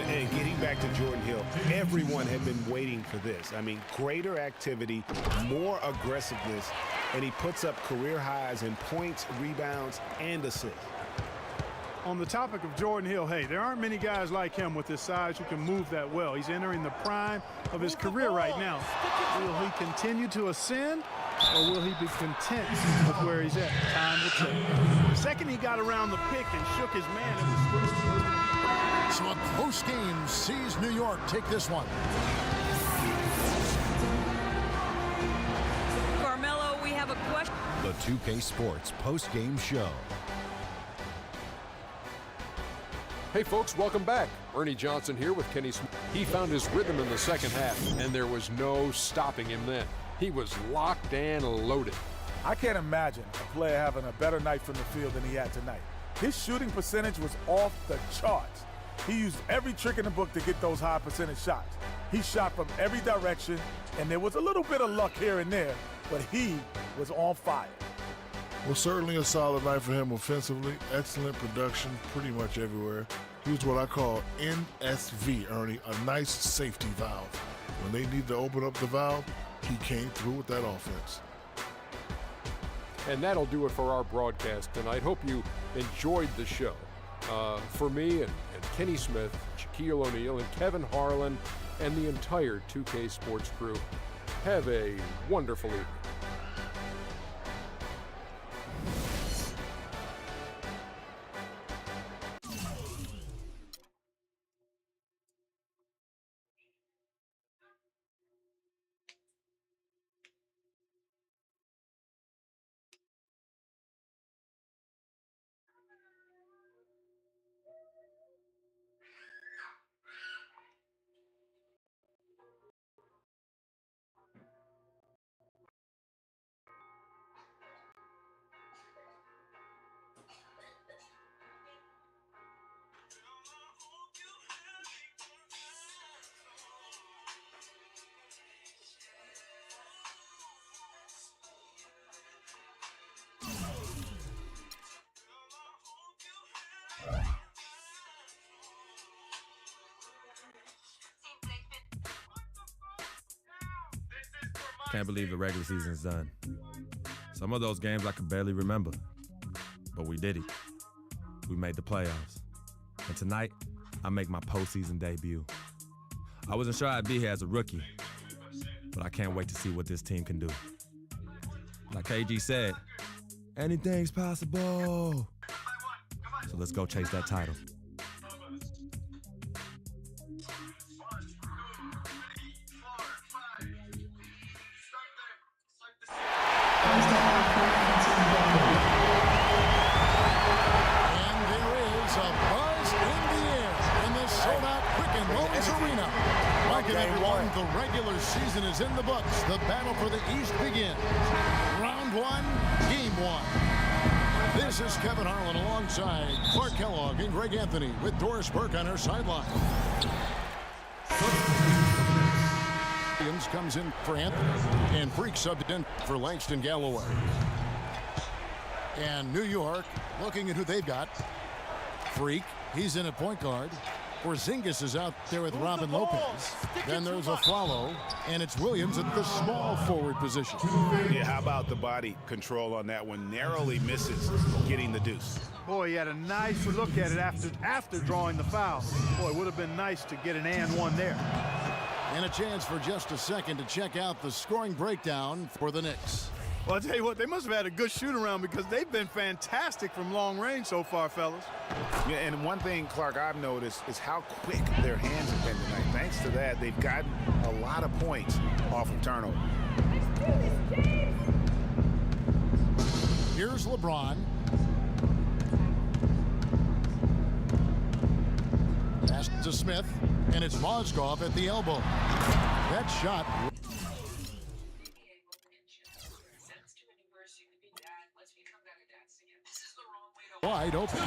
And getting back to Jordan Hill, everyone had been waiting for this. I mean, greater activity, more aggressiveness, and he puts up career highs in points, rebounds, and assists. On the topic of Jordan Hill, hey, there aren't many guys like him with his size who can move that well. He's entering the prime of his career right now. Will he continue to ascend, or will he be content with where he's at? Time will tell. The second he got around the pick and shook his man, it was free. So a close game sees New York take this one. Carmelo, we have a question. The 2K Sports post-game show. Hey folks, welcome back. Ernie Johnson here with Kenny Smith. He found his rhythm in the second half, and there was no stopping him then. He was locked and loaded. I can't imagine a player having a better night from the field than he had tonight. His shooting percentage was off the charts. He used every trick in the book to get those high percentage shots. He shot from every direction, and there was a little bit of luck here and there, but he was on fire. Well, certainly a solid night for him offensively. Excellent production pretty much everywhere. He was what I call NSV, Ernie, a nice safety valve. When they need to open up the valve, he came through with that offense. And that'll do it for our broadcast tonight. Hope you enjoyed the show. For me and Kenny Smith, Shaquille O'Neal, and Kevin Harlan, and the entire 2K Sports crew, have a wonderful evening. Can't believe the regular season's done. Some of those games I could barely remember, but we did it. We made the playoffs. And tonight, I make my postseason debut. I wasn't sure I'd be here as a rookie, but I can't wait to see what this team can do. Like KG said, anything's possible. So let's go chase that title. The regular season is in the books. The battle for the East begins. Round 1, game 1. This is Kevin Harlan alongside Clark Kellogg and Greg Anthony with Doris Burke on our sideline. Williams comes in for Anthony, and Freak subbed in for Langston Galloway. And New York looking at who they've got. Freak, he's in at point guard. Porzingis is out there with Robin Lopez. Then there's a follow, and it's Williams at the small forward position. Yeah, how about the body control on that one? Narrowly misses getting the deuce. Boy, he had a nice look at it after drawing the foul. Boy, it would have been nice to get an and one there. And a chance for just a second to check out the scoring breakdown for the Knicks. Well, I'll tell you what, they must have had a good shoot-around because they've been fantastic from long range so far, fellas. Yeah, and one thing, Clark, I've noticed is how quick their hands have been tonight. Thanks to that, they've gotten a lot of points off of turnover. Here's LeBron. Pass to Smith, and it's Mozgov at the elbow. That shot. wide open.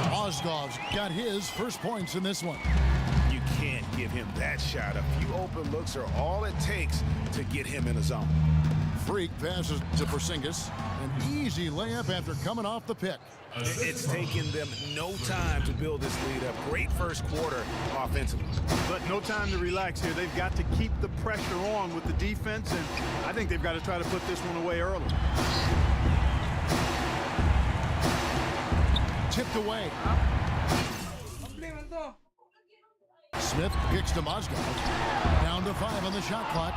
Mozgov's got his first points in this one. You can't give him that shot. A few open looks are all it takes to get him in a zone. Freak passes to Porzingis. An easy layup after coming off the pick. It's taken them no time to build this lead up. Great first quarter offensively. But no time to relax here. They've got to keep the pressure on with the defense, and I think they've got to try to put this one away early. Tipped away. Smith kicks to Mozgov. Down to 5 on the shot clock.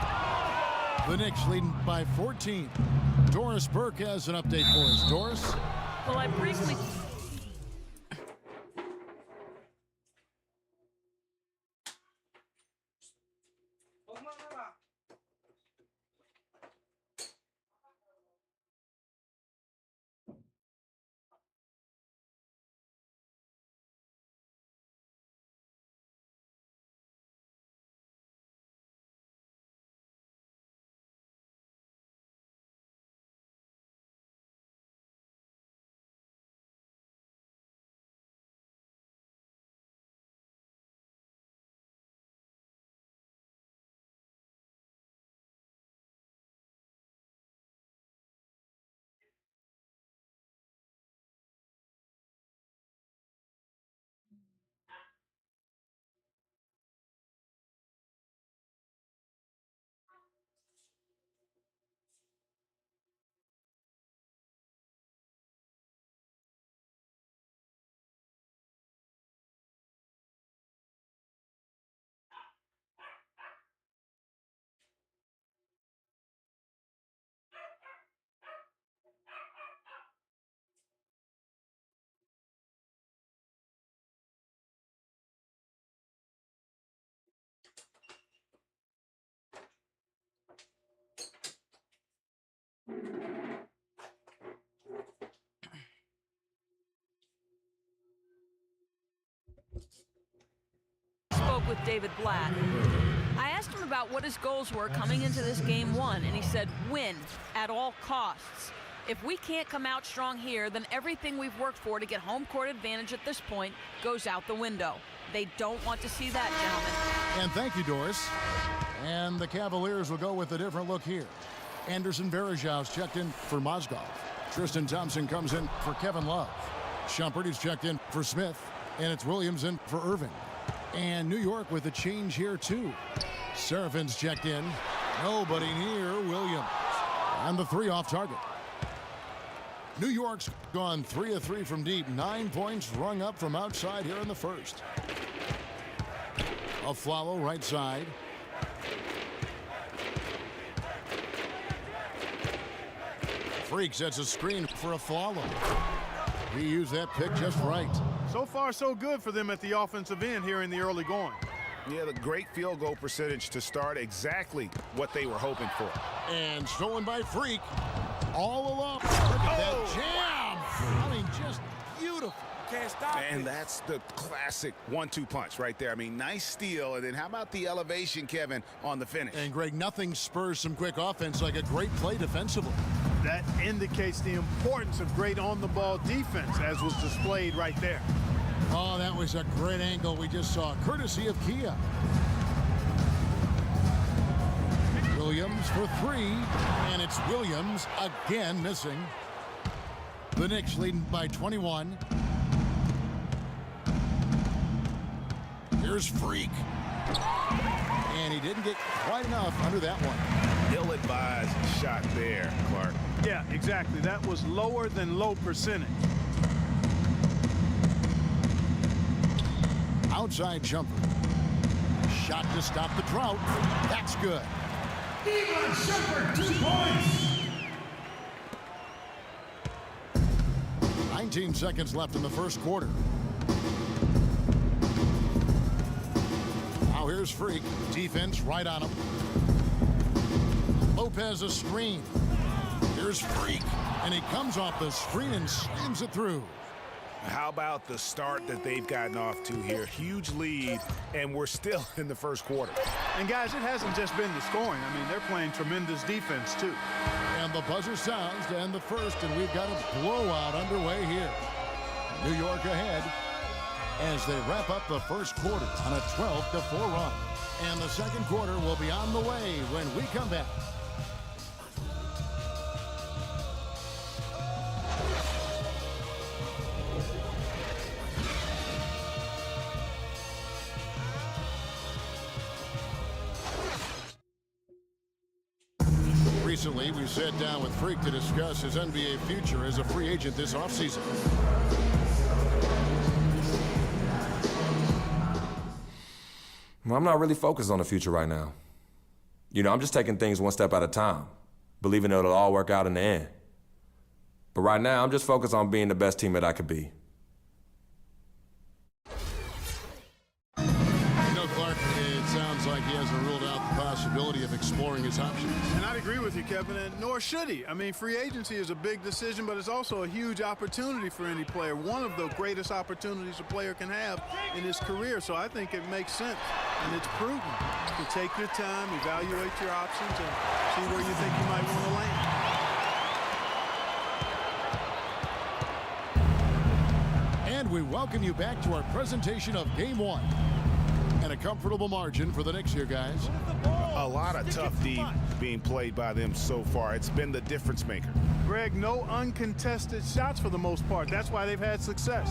The Knicks leading by 14. Doris Burke has an update for us. Doris? Well, I briefly... spoke with David Blatt. I asked him about what his goals were coming into this game 1, and he said, win at all costs. If we can't come out strong here, then everything we've worked for to get home court advantage at this point goes out the window. They don't want to see that, gentlemen. And thank you, Doris. And the Cavaliers will go with a different look here. Anderson Varejau's checked in for Mozgov. Tristan Thompson comes in for Kevin Love. Shumpert is checked in for Smith. And it's Williams in for Irving. And New York with a change here, too. Serafin's checked in. Nobody near Williams. And the 3 off target. New York's gone 3 of 3 from deep. 9 points rung up from outside here in the first. Afflalo right side. Freak sets a screen for Afflalo. He used that pick just right. So far, so good for them at the offensive end here in the early going. Yeah, the great field goal percentage to start exactly what they were hoping for. And stolen by Freak. All alone. Look at that jam. I mean, just beautiful. Can't stop it. And that's the classic 1-2 punch right there. I mean, nice steal. And then how about the elevation, Kevin, on the finish? And, Greg, nothing spurs some quick offense like a great play defensively. That indicates the importance of great on-the-ball defense, as was displayed right there. Oh, that was a great angle we just saw, courtesy of Kia. Williams for 3, and it's Williams again missing. The Knicks leading by 21. Here's Freak. And he didn't get quite enough under that one. Ill-advised shot there, Clark. Yeah, exactly. That was lower than low percentage. Outside jumper. Shot to stop the drought. That's good. Iman Shumpert, 2 points. 19 seconds left in the first quarter. Now here's Freak. Defense right on him. Lopez a screen. Here's Freak. And he comes off the screen and slams it through. How about the start that they've gotten off to here? Huge lead, and we're still in the first quarter. And, guys, it hasn't just been the scoring. I mean, they're playing tremendous defense, too. And the buzzer sounds to end the first, and we've got a blowout underway here. New York ahead as they wrap up the first quarter on a 12-4 run. And the second quarter will be on the way when we come back. Recently, we sat down with Freak to discuss his NBA future as a free agent this offseason. Well, I'm not really focused on the future right now. I'm just taking things one step at a time, believing it'll all work out in the end. But right now, I'm just focused on being the best teammate I could be. Clark, it sounds like he hasn't ruled out the possibility of exploring his options. And I'd agree with you, Kevin, and nor should he. I mean, free agency is a big decision, but it's also a huge opportunity for any player. One of the greatest opportunities a player can have in his career. So I think it makes sense, and it's prudent to take your time, evaluate your options, and see where you think you might want to land. And we welcome you back to our presentation of Game 1. And a comfortable margin for the Knicks here, guys. A lot of tough D being played by them so far. It's been the difference maker. Greg, no uncontested shots for the most part. That's why they've had success.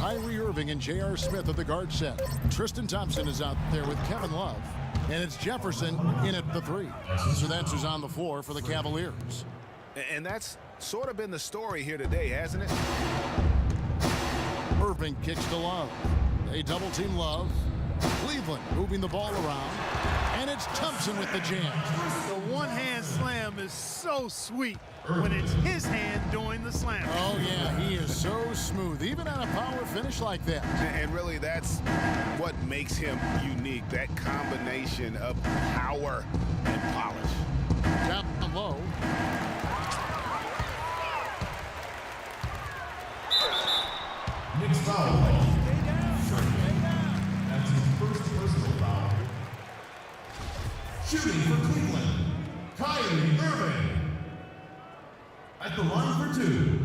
Kyrie Irving and J.R. Smith at the guard set. Tristan Thompson is out there with Kevin Love. And it's Jefferson in at the 3. So that's who's on the floor for the Cavaliers. And that's sort of been the story here today, hasn't it? Irving kicks to Love. They double team Love. Cleveland moving the ball around, and it's Thompson with the jam. The one-hand slam is so sweet when it's his hand doing the slam. Oh, yeah, he is so smooth, even on a power finish like that. And really, that's what makes him unique, that combination of power and polish. Down low. Knicks foul. That's his first personal foul. Shooting for Cleveland, Kyrie Irving. At the line for 2.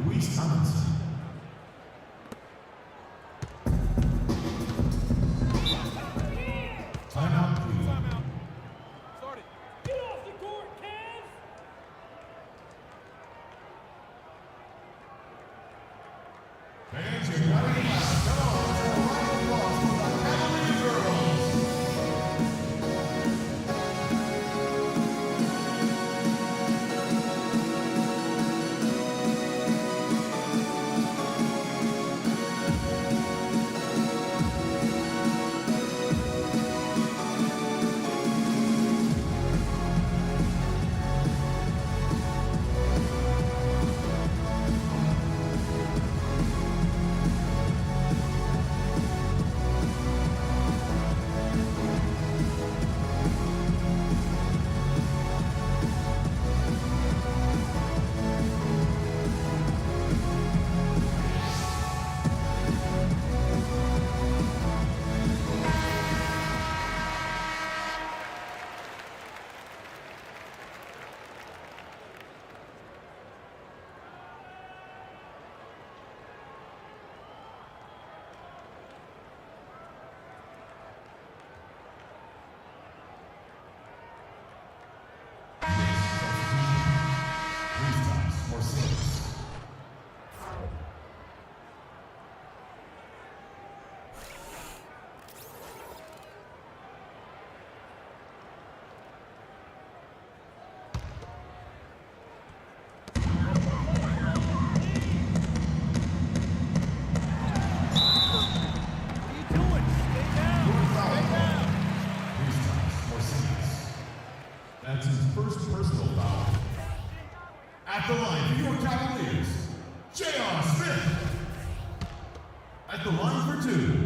Luis Tomlinson. Timeout, Cleveland. Start it. Get off the court, Cavs! Fans uniting last. Come on, a round of applause for the Cavalier girls. the line for two.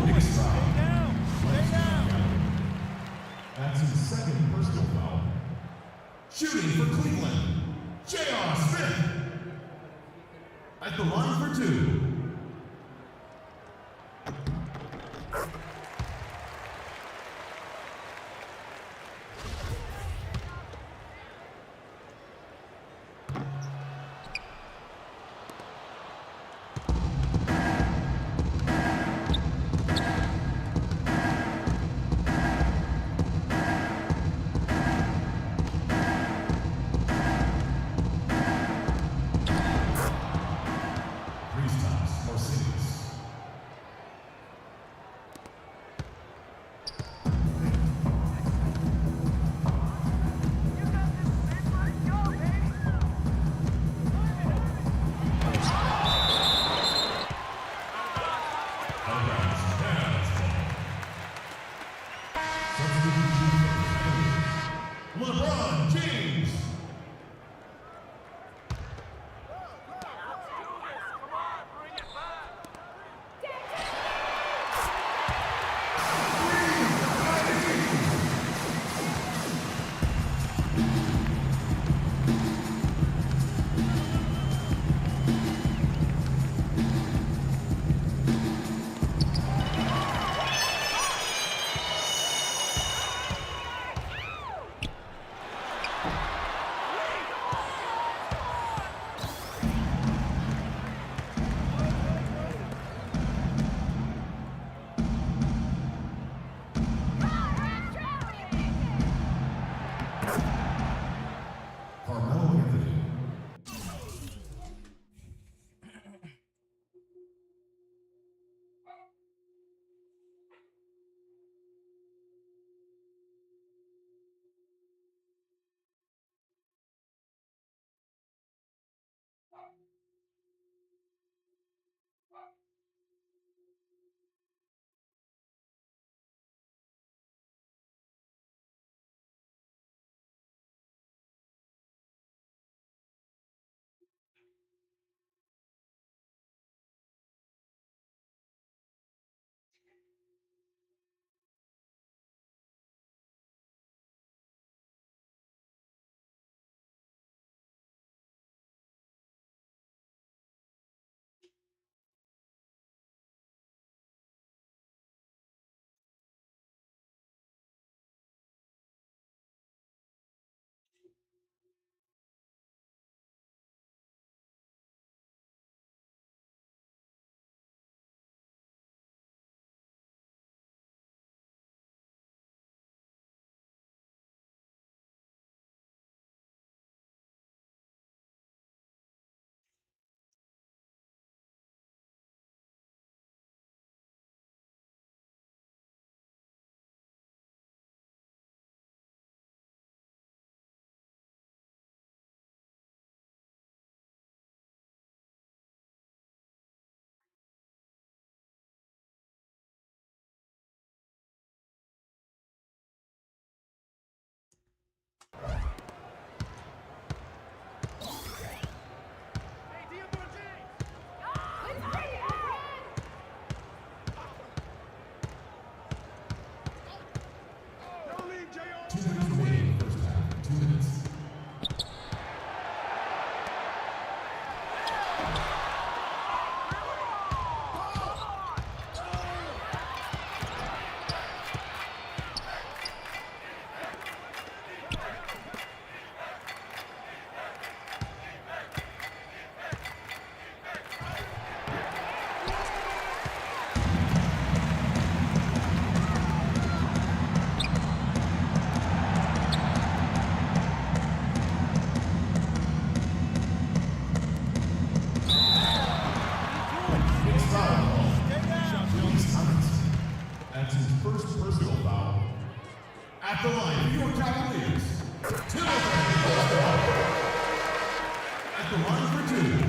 Next foul. At the line for your Cavaliers, Timothy. At the line for 2.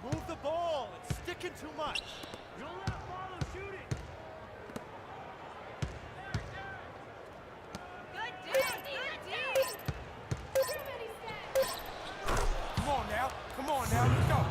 Move the ball. It's sticking too much. Don't let follow shooting. Come on now. Come on now. Let's go.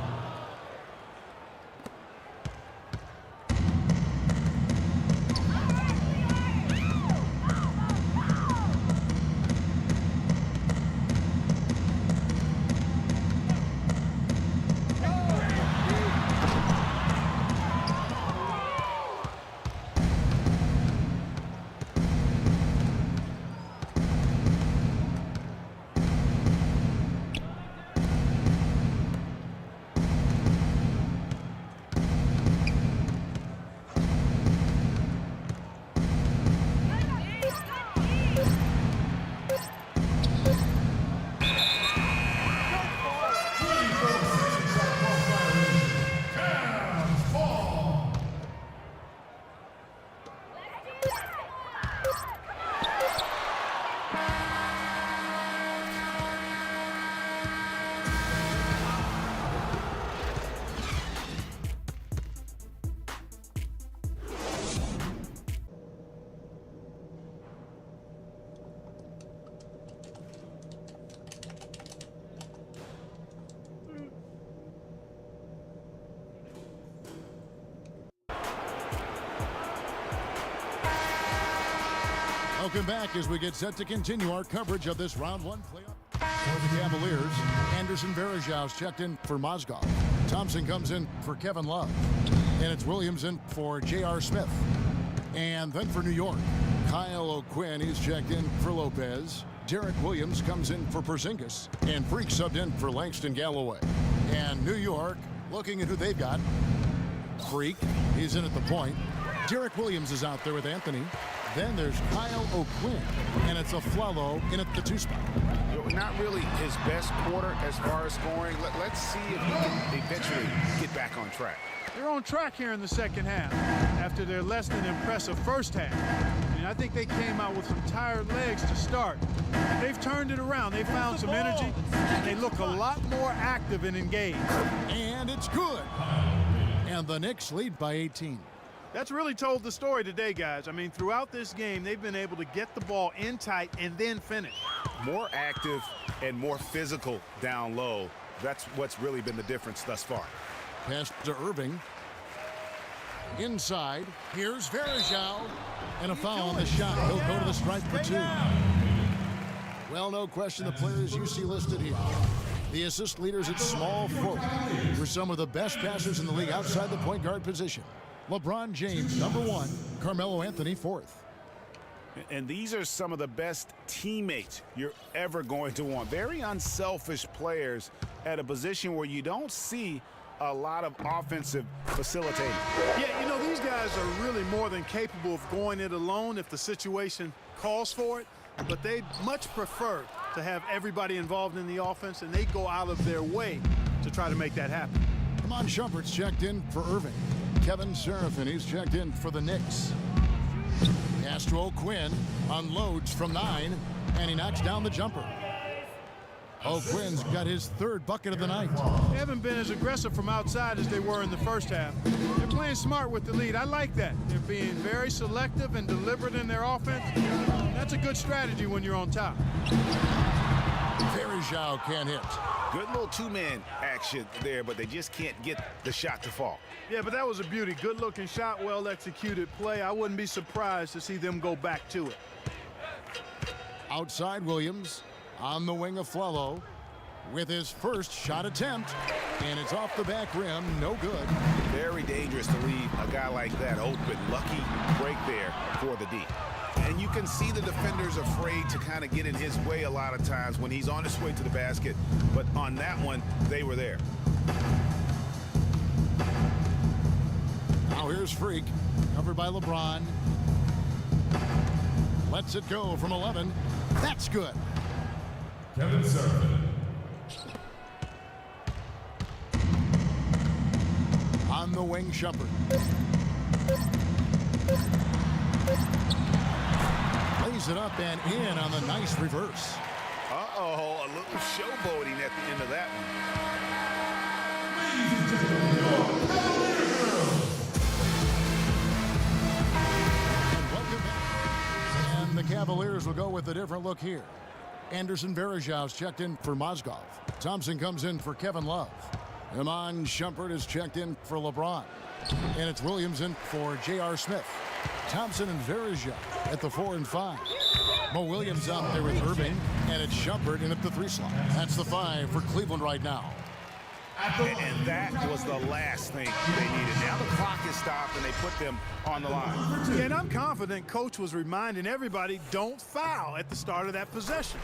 Welcome back as we get set to continue our coverage of this round 1 playoff. For the Cavaliers, Anderson Varejau's checked in for Mozgov. Thompson comes in for Kevin Love. And it's Williams in for J.R. Smith. And then for New York, Kyle O'Quinn, he's checked in for Lopez. Derek Williams comes in for Porzingis. And Freak subbed in for Langston Galloway. And New York, looking at who they've got. Freak, he's in at the point. Derek Williams is out there with Anthony. Then there's Kyle O'Quinn, and it's a Flello in at the 2 spot. Not really his best quarter as far as scoring. Let's see if he can eventually get back on track. They're on track here in the second half after their less than impressive first half. I think they came out with some tired legs to start. They've turned it around. They found some energy, and they look a lot more active and engaged. And it's good. And the Knicks lead by 18. That's really told the story today, guys. I mean, throughout this game, they've been able to get the ball in tight and then finish. More active and more physical down low. That's what's really been the difference thus far. Pass to Irving. Inside, here's Varejao. And a foul on the shot. He'll go to the stripe for 2. Well, no question the players you see listed here. The assist leaders at small forward were some of the best passers in the league outside the point guard position. LeBron James, number 1. Carmelo Anthony, 4th. And these are some of the best teammates you're ever going to want. Very unselfish players at a position where you don't see a lot of offensive facilitating. Yeah, these guys are really more than capable of going it alone if the situation calls for it, but they much prefer to have everybody involved in the offense, and they go out of their way to try to make that happen. Iman Shumpert's checked in for Irving. Kevin Serafin, he's checked in for the Knicks. Pass to O'Quinn, unloads from 9, and he knocks down the jumper. O'Quinn's got his 3rd bucket of the night. They haven't been as aggressive from outside as they were in the first half. They're playing smart with the lead. I like that. They're being very selective and deliberate in their offense. That's a good strategy when you're on top. Varejao can't hit. Good little 2-man action there, but they just can't get the shot to fall. Yeah, but that was a beauty. Good-looking shot, well-executed play. I wouldn't be surprised to see them go back to it. Outside Williams. On the wing of Flello with his first shot attempt, and it's off the back rim, no good. Very dangerous to leave a guy like that open. Lucky break there for the D. And you can see the defenders afraid to kind of get in his way a lot of times when he's on his way to the basket. But on that one, they were there. Now here's Freak, covered by LeBron. Lets it go from 11. That's good. Kevin Seraphin. On the wing, Shumpert. Lays it up and in on the nice reverse. Uh-oh, a little showboating at the end of that one. And the Cavaliers will go with a different look here. Anderson Varejau's checked in for Mozgov. Thompson comes in for Kevin Love. Iman Shumpert is checked in for LeBron. And it's Williams in for J.R. Smith. Thompson and Varejao at the 4 and 5. Mo Williams out there with Irving. And it's Shumpert in at the 3 slot. That's the 5 for Cleveland right now. And that was the last thing they needed. Now the clock is stopped and they put them on the line. Yeah, and I'm confident Coach was reminding everybody, don't foul at the start of that possession.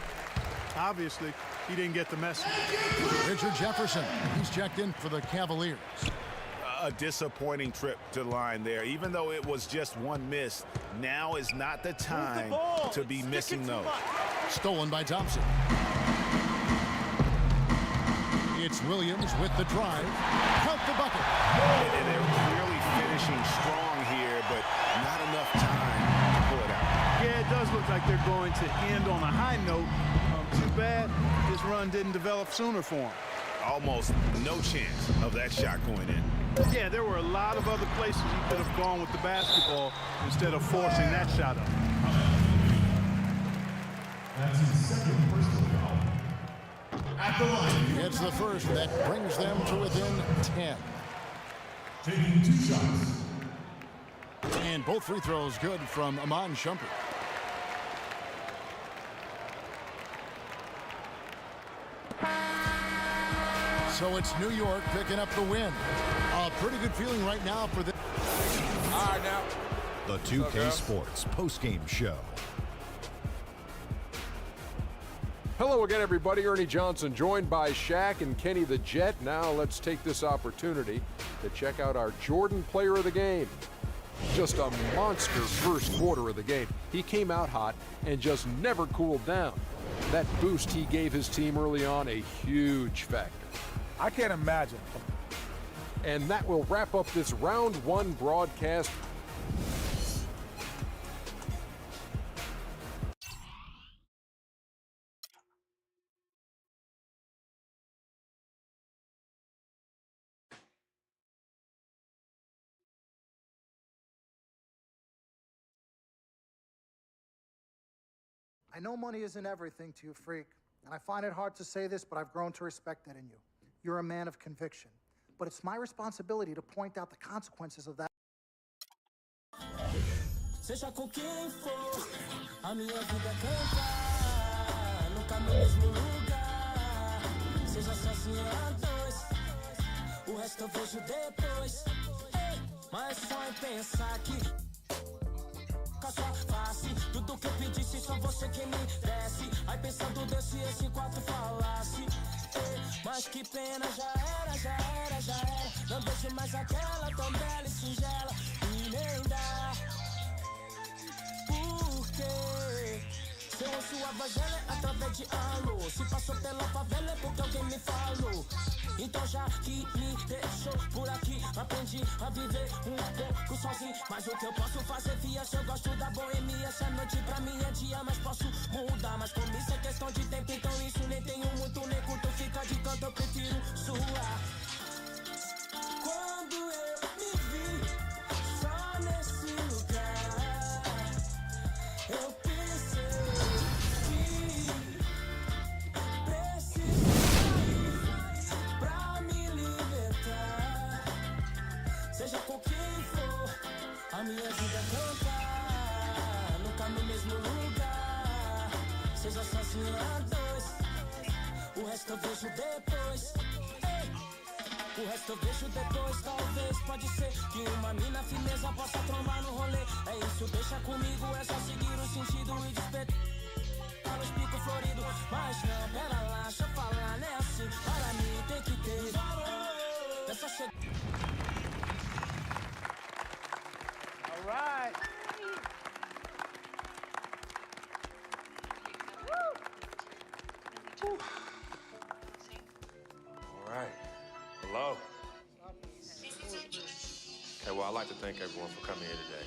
Obviously, he didn't get the message. Richard Jefferson, he's checked in for the Cavaliers. A disappointing trip to the line there. Even though it was just one miss, now is not the time to be missing those. Stolen by Thompson. It's Williams with the drive. Count the bucket. And they're clearly finishing strong here, but not enough time to pull it out. Yeah, it does look like they're going to end on a high note. Too bad this run didn't develop sooner for them. Almost no chance of that shot going in. Yeah, there were a lot of other places he could have gone with the basketball instead of forcing that shot up. That's his second personal foul. At the line. It's the first that brings them to within 10. Taking 2 shots. And both free throws good from Iman Shumpert. So it's New York picking up the win. A pretty good feeling right now for the... All right, now. The 2K Sports postgame show. Hello again, everybody. Ernie Johnson joined by Shaq and Kenny the Jet. Now let's take this opportunity to check out our Jordan player of the game. Just a monster first quarter of the game. He came out hot and just never cooled down. That boost he gave his team early on, a huge factor. I can't imagine. And that will wrap up this round 1 broadcast. I know money isn't everything to you, Freak, and I find it hard to say this, but I've grown to respect that in you. You're a man of conviction. But it's my responsibility to point out the consequences of that. Seja com quem for, a minha vida é cantar, nunca no mesmo lugar. Seja sozinho a dois, o resto eu vejo depois. Mas só em pensar que com a sua face, tudo que eu pedisse só você que me desse. Aí pensando Deus se esse 4 falasse. Mas que pena, já era, já era, já era. Não vejo mais aquela tão bela e singela. E nem dá. Por quê? Se eu ouço a voz dela é através de alô. Se passou pela favela é porque alguém me falou. Então já que me deixou por aqui, aprendi a viver pouco sozinho. Mas o que eu posso fazer, fia, se eu gosto da boemia. Essa noite pra mim é dia, mas posso mudar. Mas como isso é questão de tempo, então isso nem tenho muito, nem curto. Fica de canto, eu prefiro suar. Quando eu me vi só nesse lugar, eu pensei que preciso pra me libertar. Seja com quem for, a minha vida é cantar, nunca no mesmo lugar. Seja sozinho a dois, eu vejo depois, talvez. Pode ser que uma mina firmeza possa trombar no rolê. É isso, deixa comigo, é só seguir o sentido e despertar os picos floridos. Mas não, pera lá, deixa eu falar, né assim. Para mim tem que ter valor. É só chegar. All right. All right. Hello. Okay, well, I'd like to thank everyone for coming here today.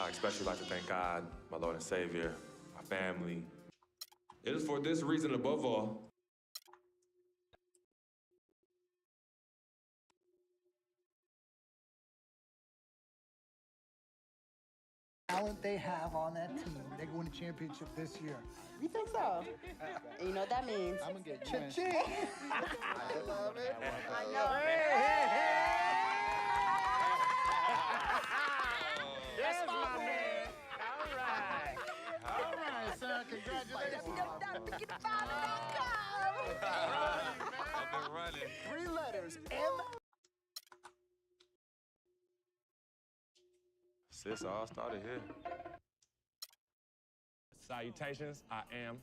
I especially like to thank God, my Lord and Savior, my family. It is for this reason above all. Talent they have on that team, they go win a championship this year. You think so? And you know what that means? I'm gonna get cha-ching. I love it. I know. Yes, my man. All right, son. Congratulations. I've been running. 3 letters, M. Sis, all started here. Salutations, I am.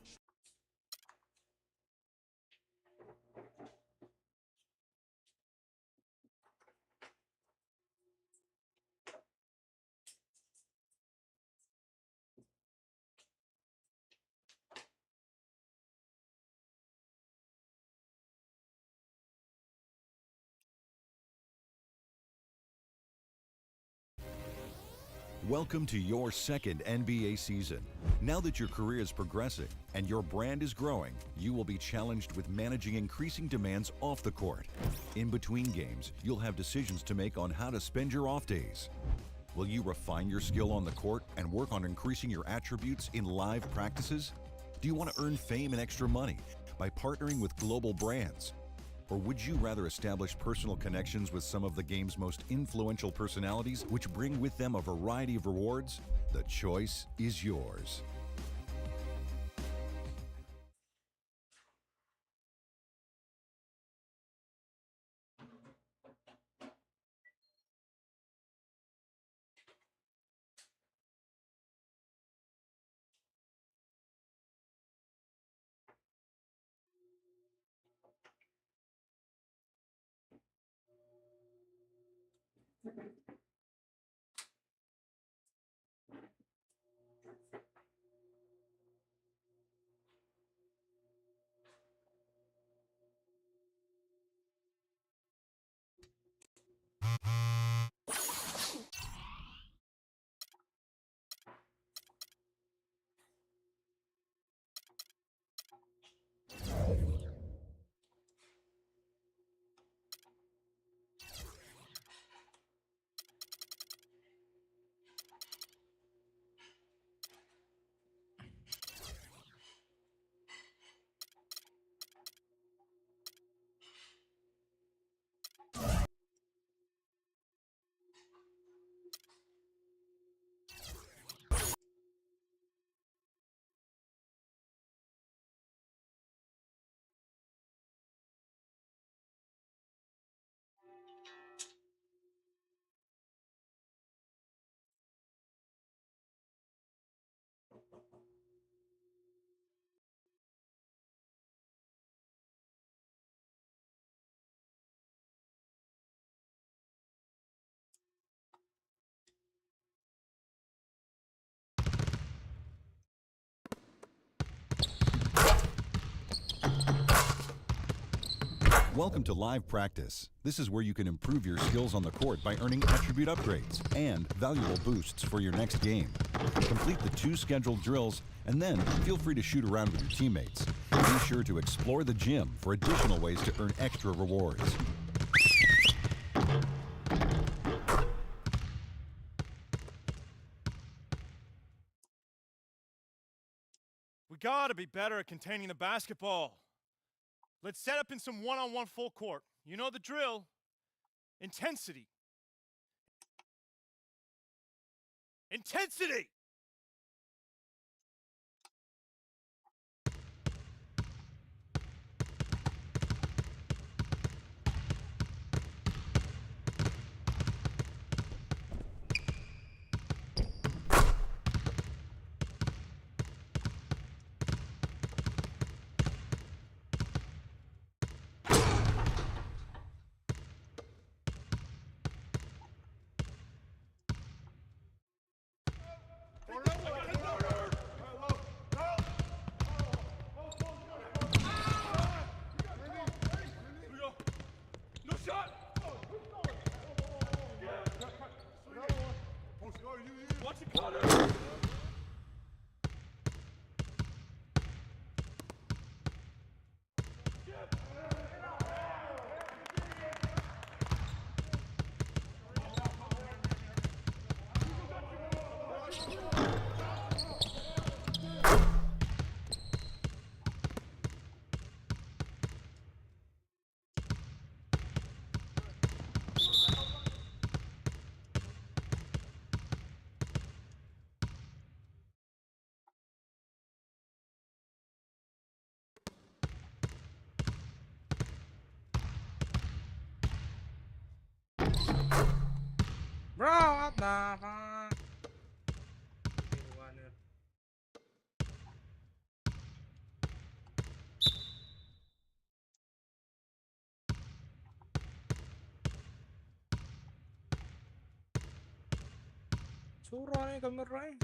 Welcome to your second NBA season. Now that your career is progressing and your brand is growing, you will be challenged with managing increasing demands off the court. In between games, you'll have decisions to make on how to spend your off days. Will you refine your skill on the court and work on increasing your attributes in live practices? Do you want to earn fame and extra money by partnering with global brands? Or would you rather establish personal connections with some of the game's most influential personalities, which bring with them a variety of rewards? The choice is yours. Welcome to Live Practice. This is where you can improve your skills on the court by earning attribute upgrades and valuable boosts for your next game. Complete the 2 scheduled drills and then feel free to shoot around with your teammates. Be sure to explore the gym for additional ways to earn extra rewards. We gotta be better at containing the basketball. Let's set up in some one-on-one full court. You know the drill. Intensity. Intensity! No shot! Watch it, Connor! Bro, what the fuck? Surah nih kameranya.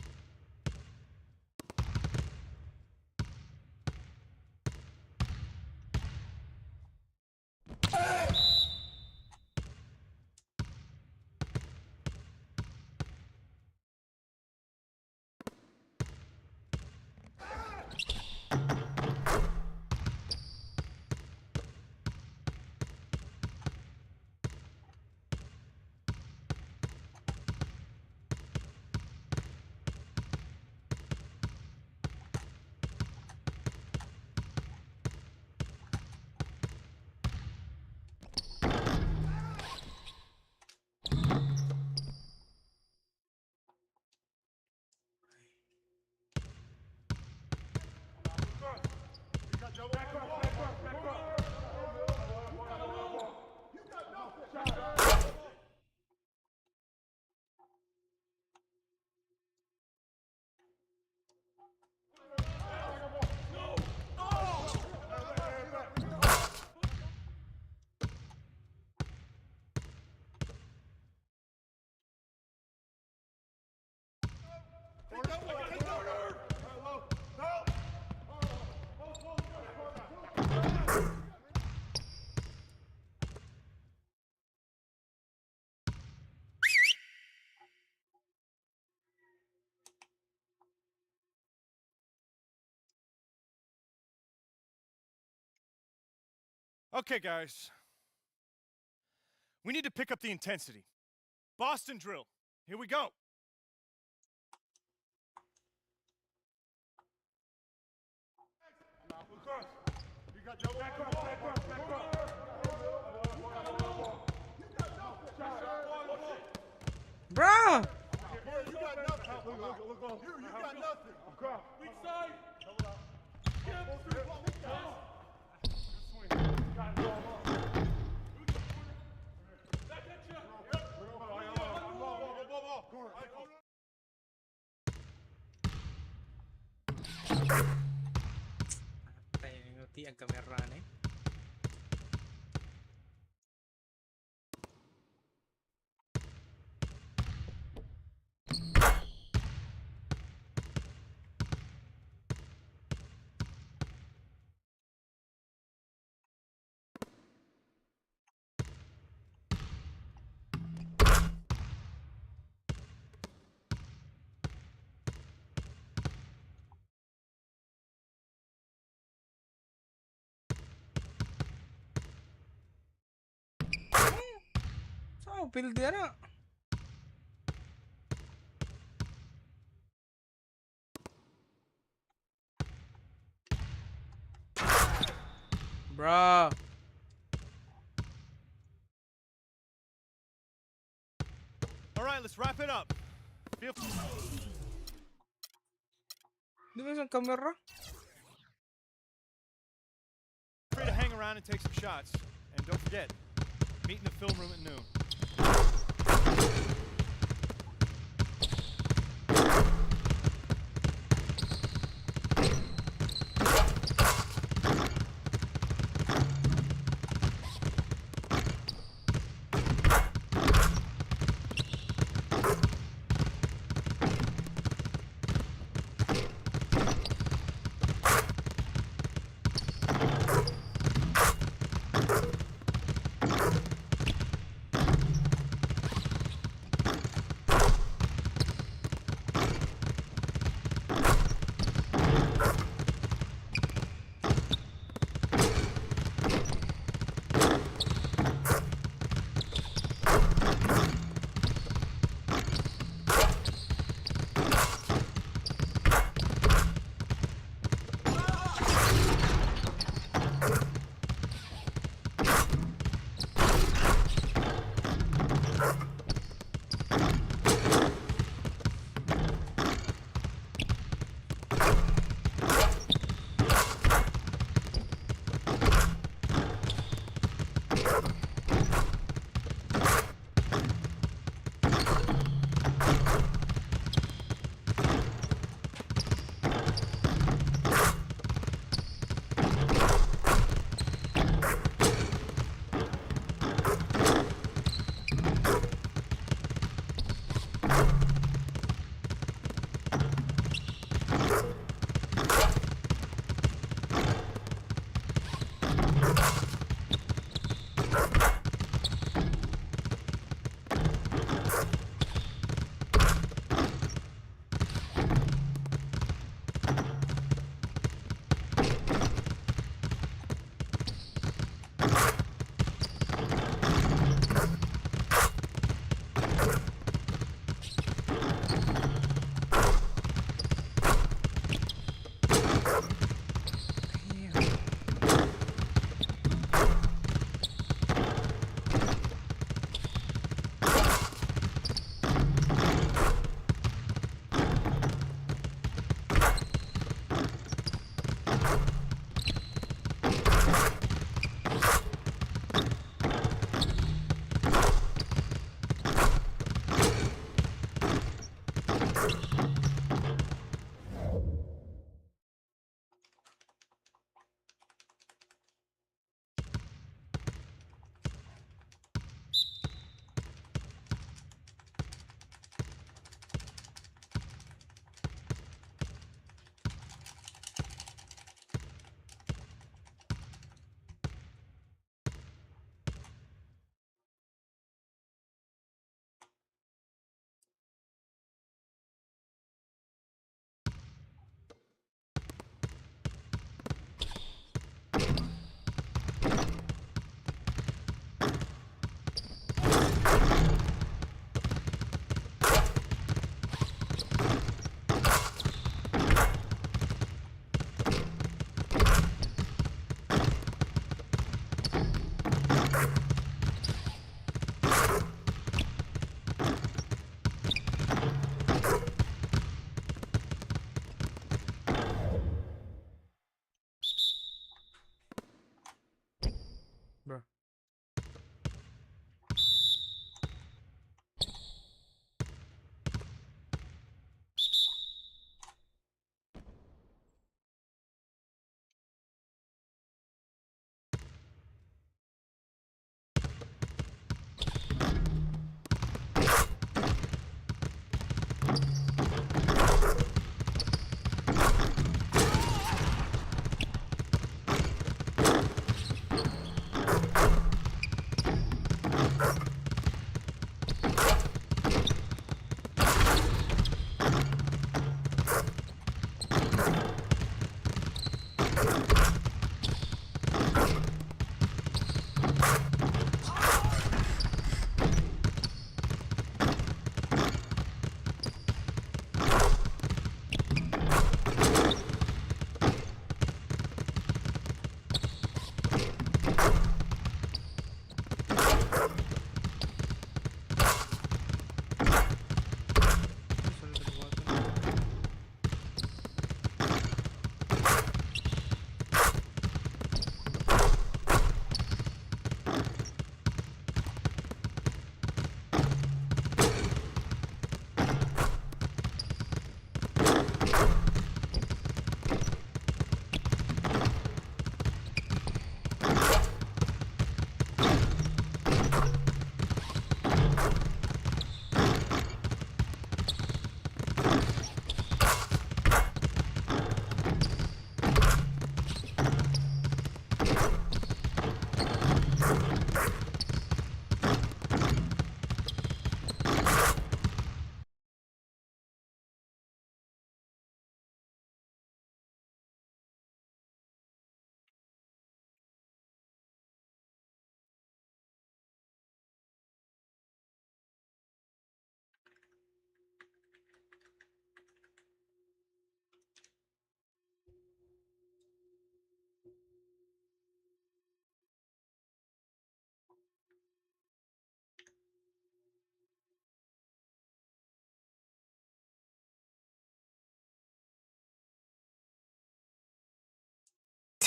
Okay, guys. We need to pick up the intensity. Boston drill. Here we go. Bro! Ngerti ang kamera nih. So, pilih dia nak. Bro. All right, let's wrap it up. Feel Di ba isang kamera? free to hang around and take some shots. And don't forget, meet in the film room at noon.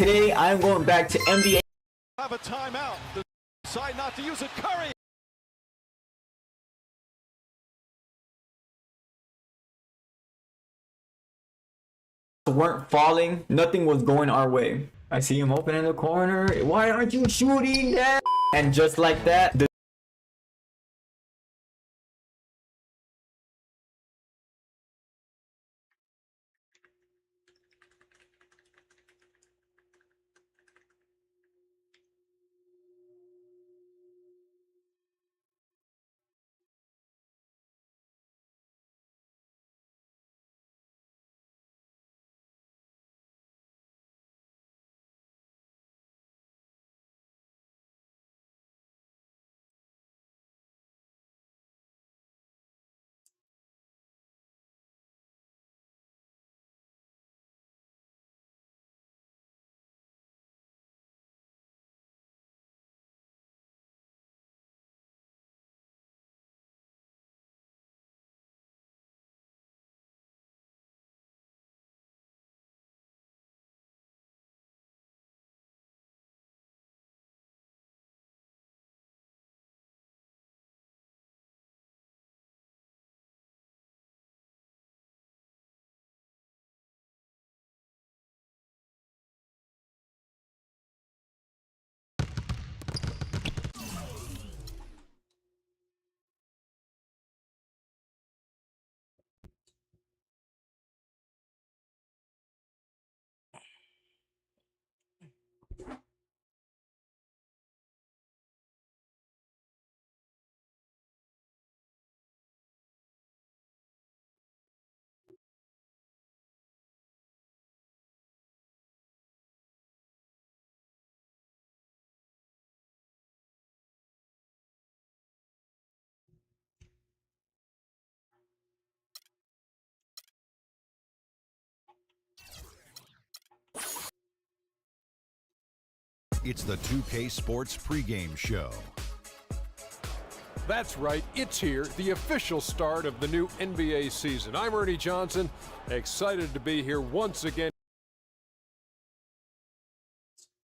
Today, I'm going back to NBA. Have a timeout. Decide not to use it. Curry. Weren't falling. Nothing was going our way. I see him open in the corner. Why aren't you shooting that? And just like that, the It's the 2K Sports pregame show. That's right, it's here, the official start of the new NBA season. I'm Ernie Johnson, excited to be here once again.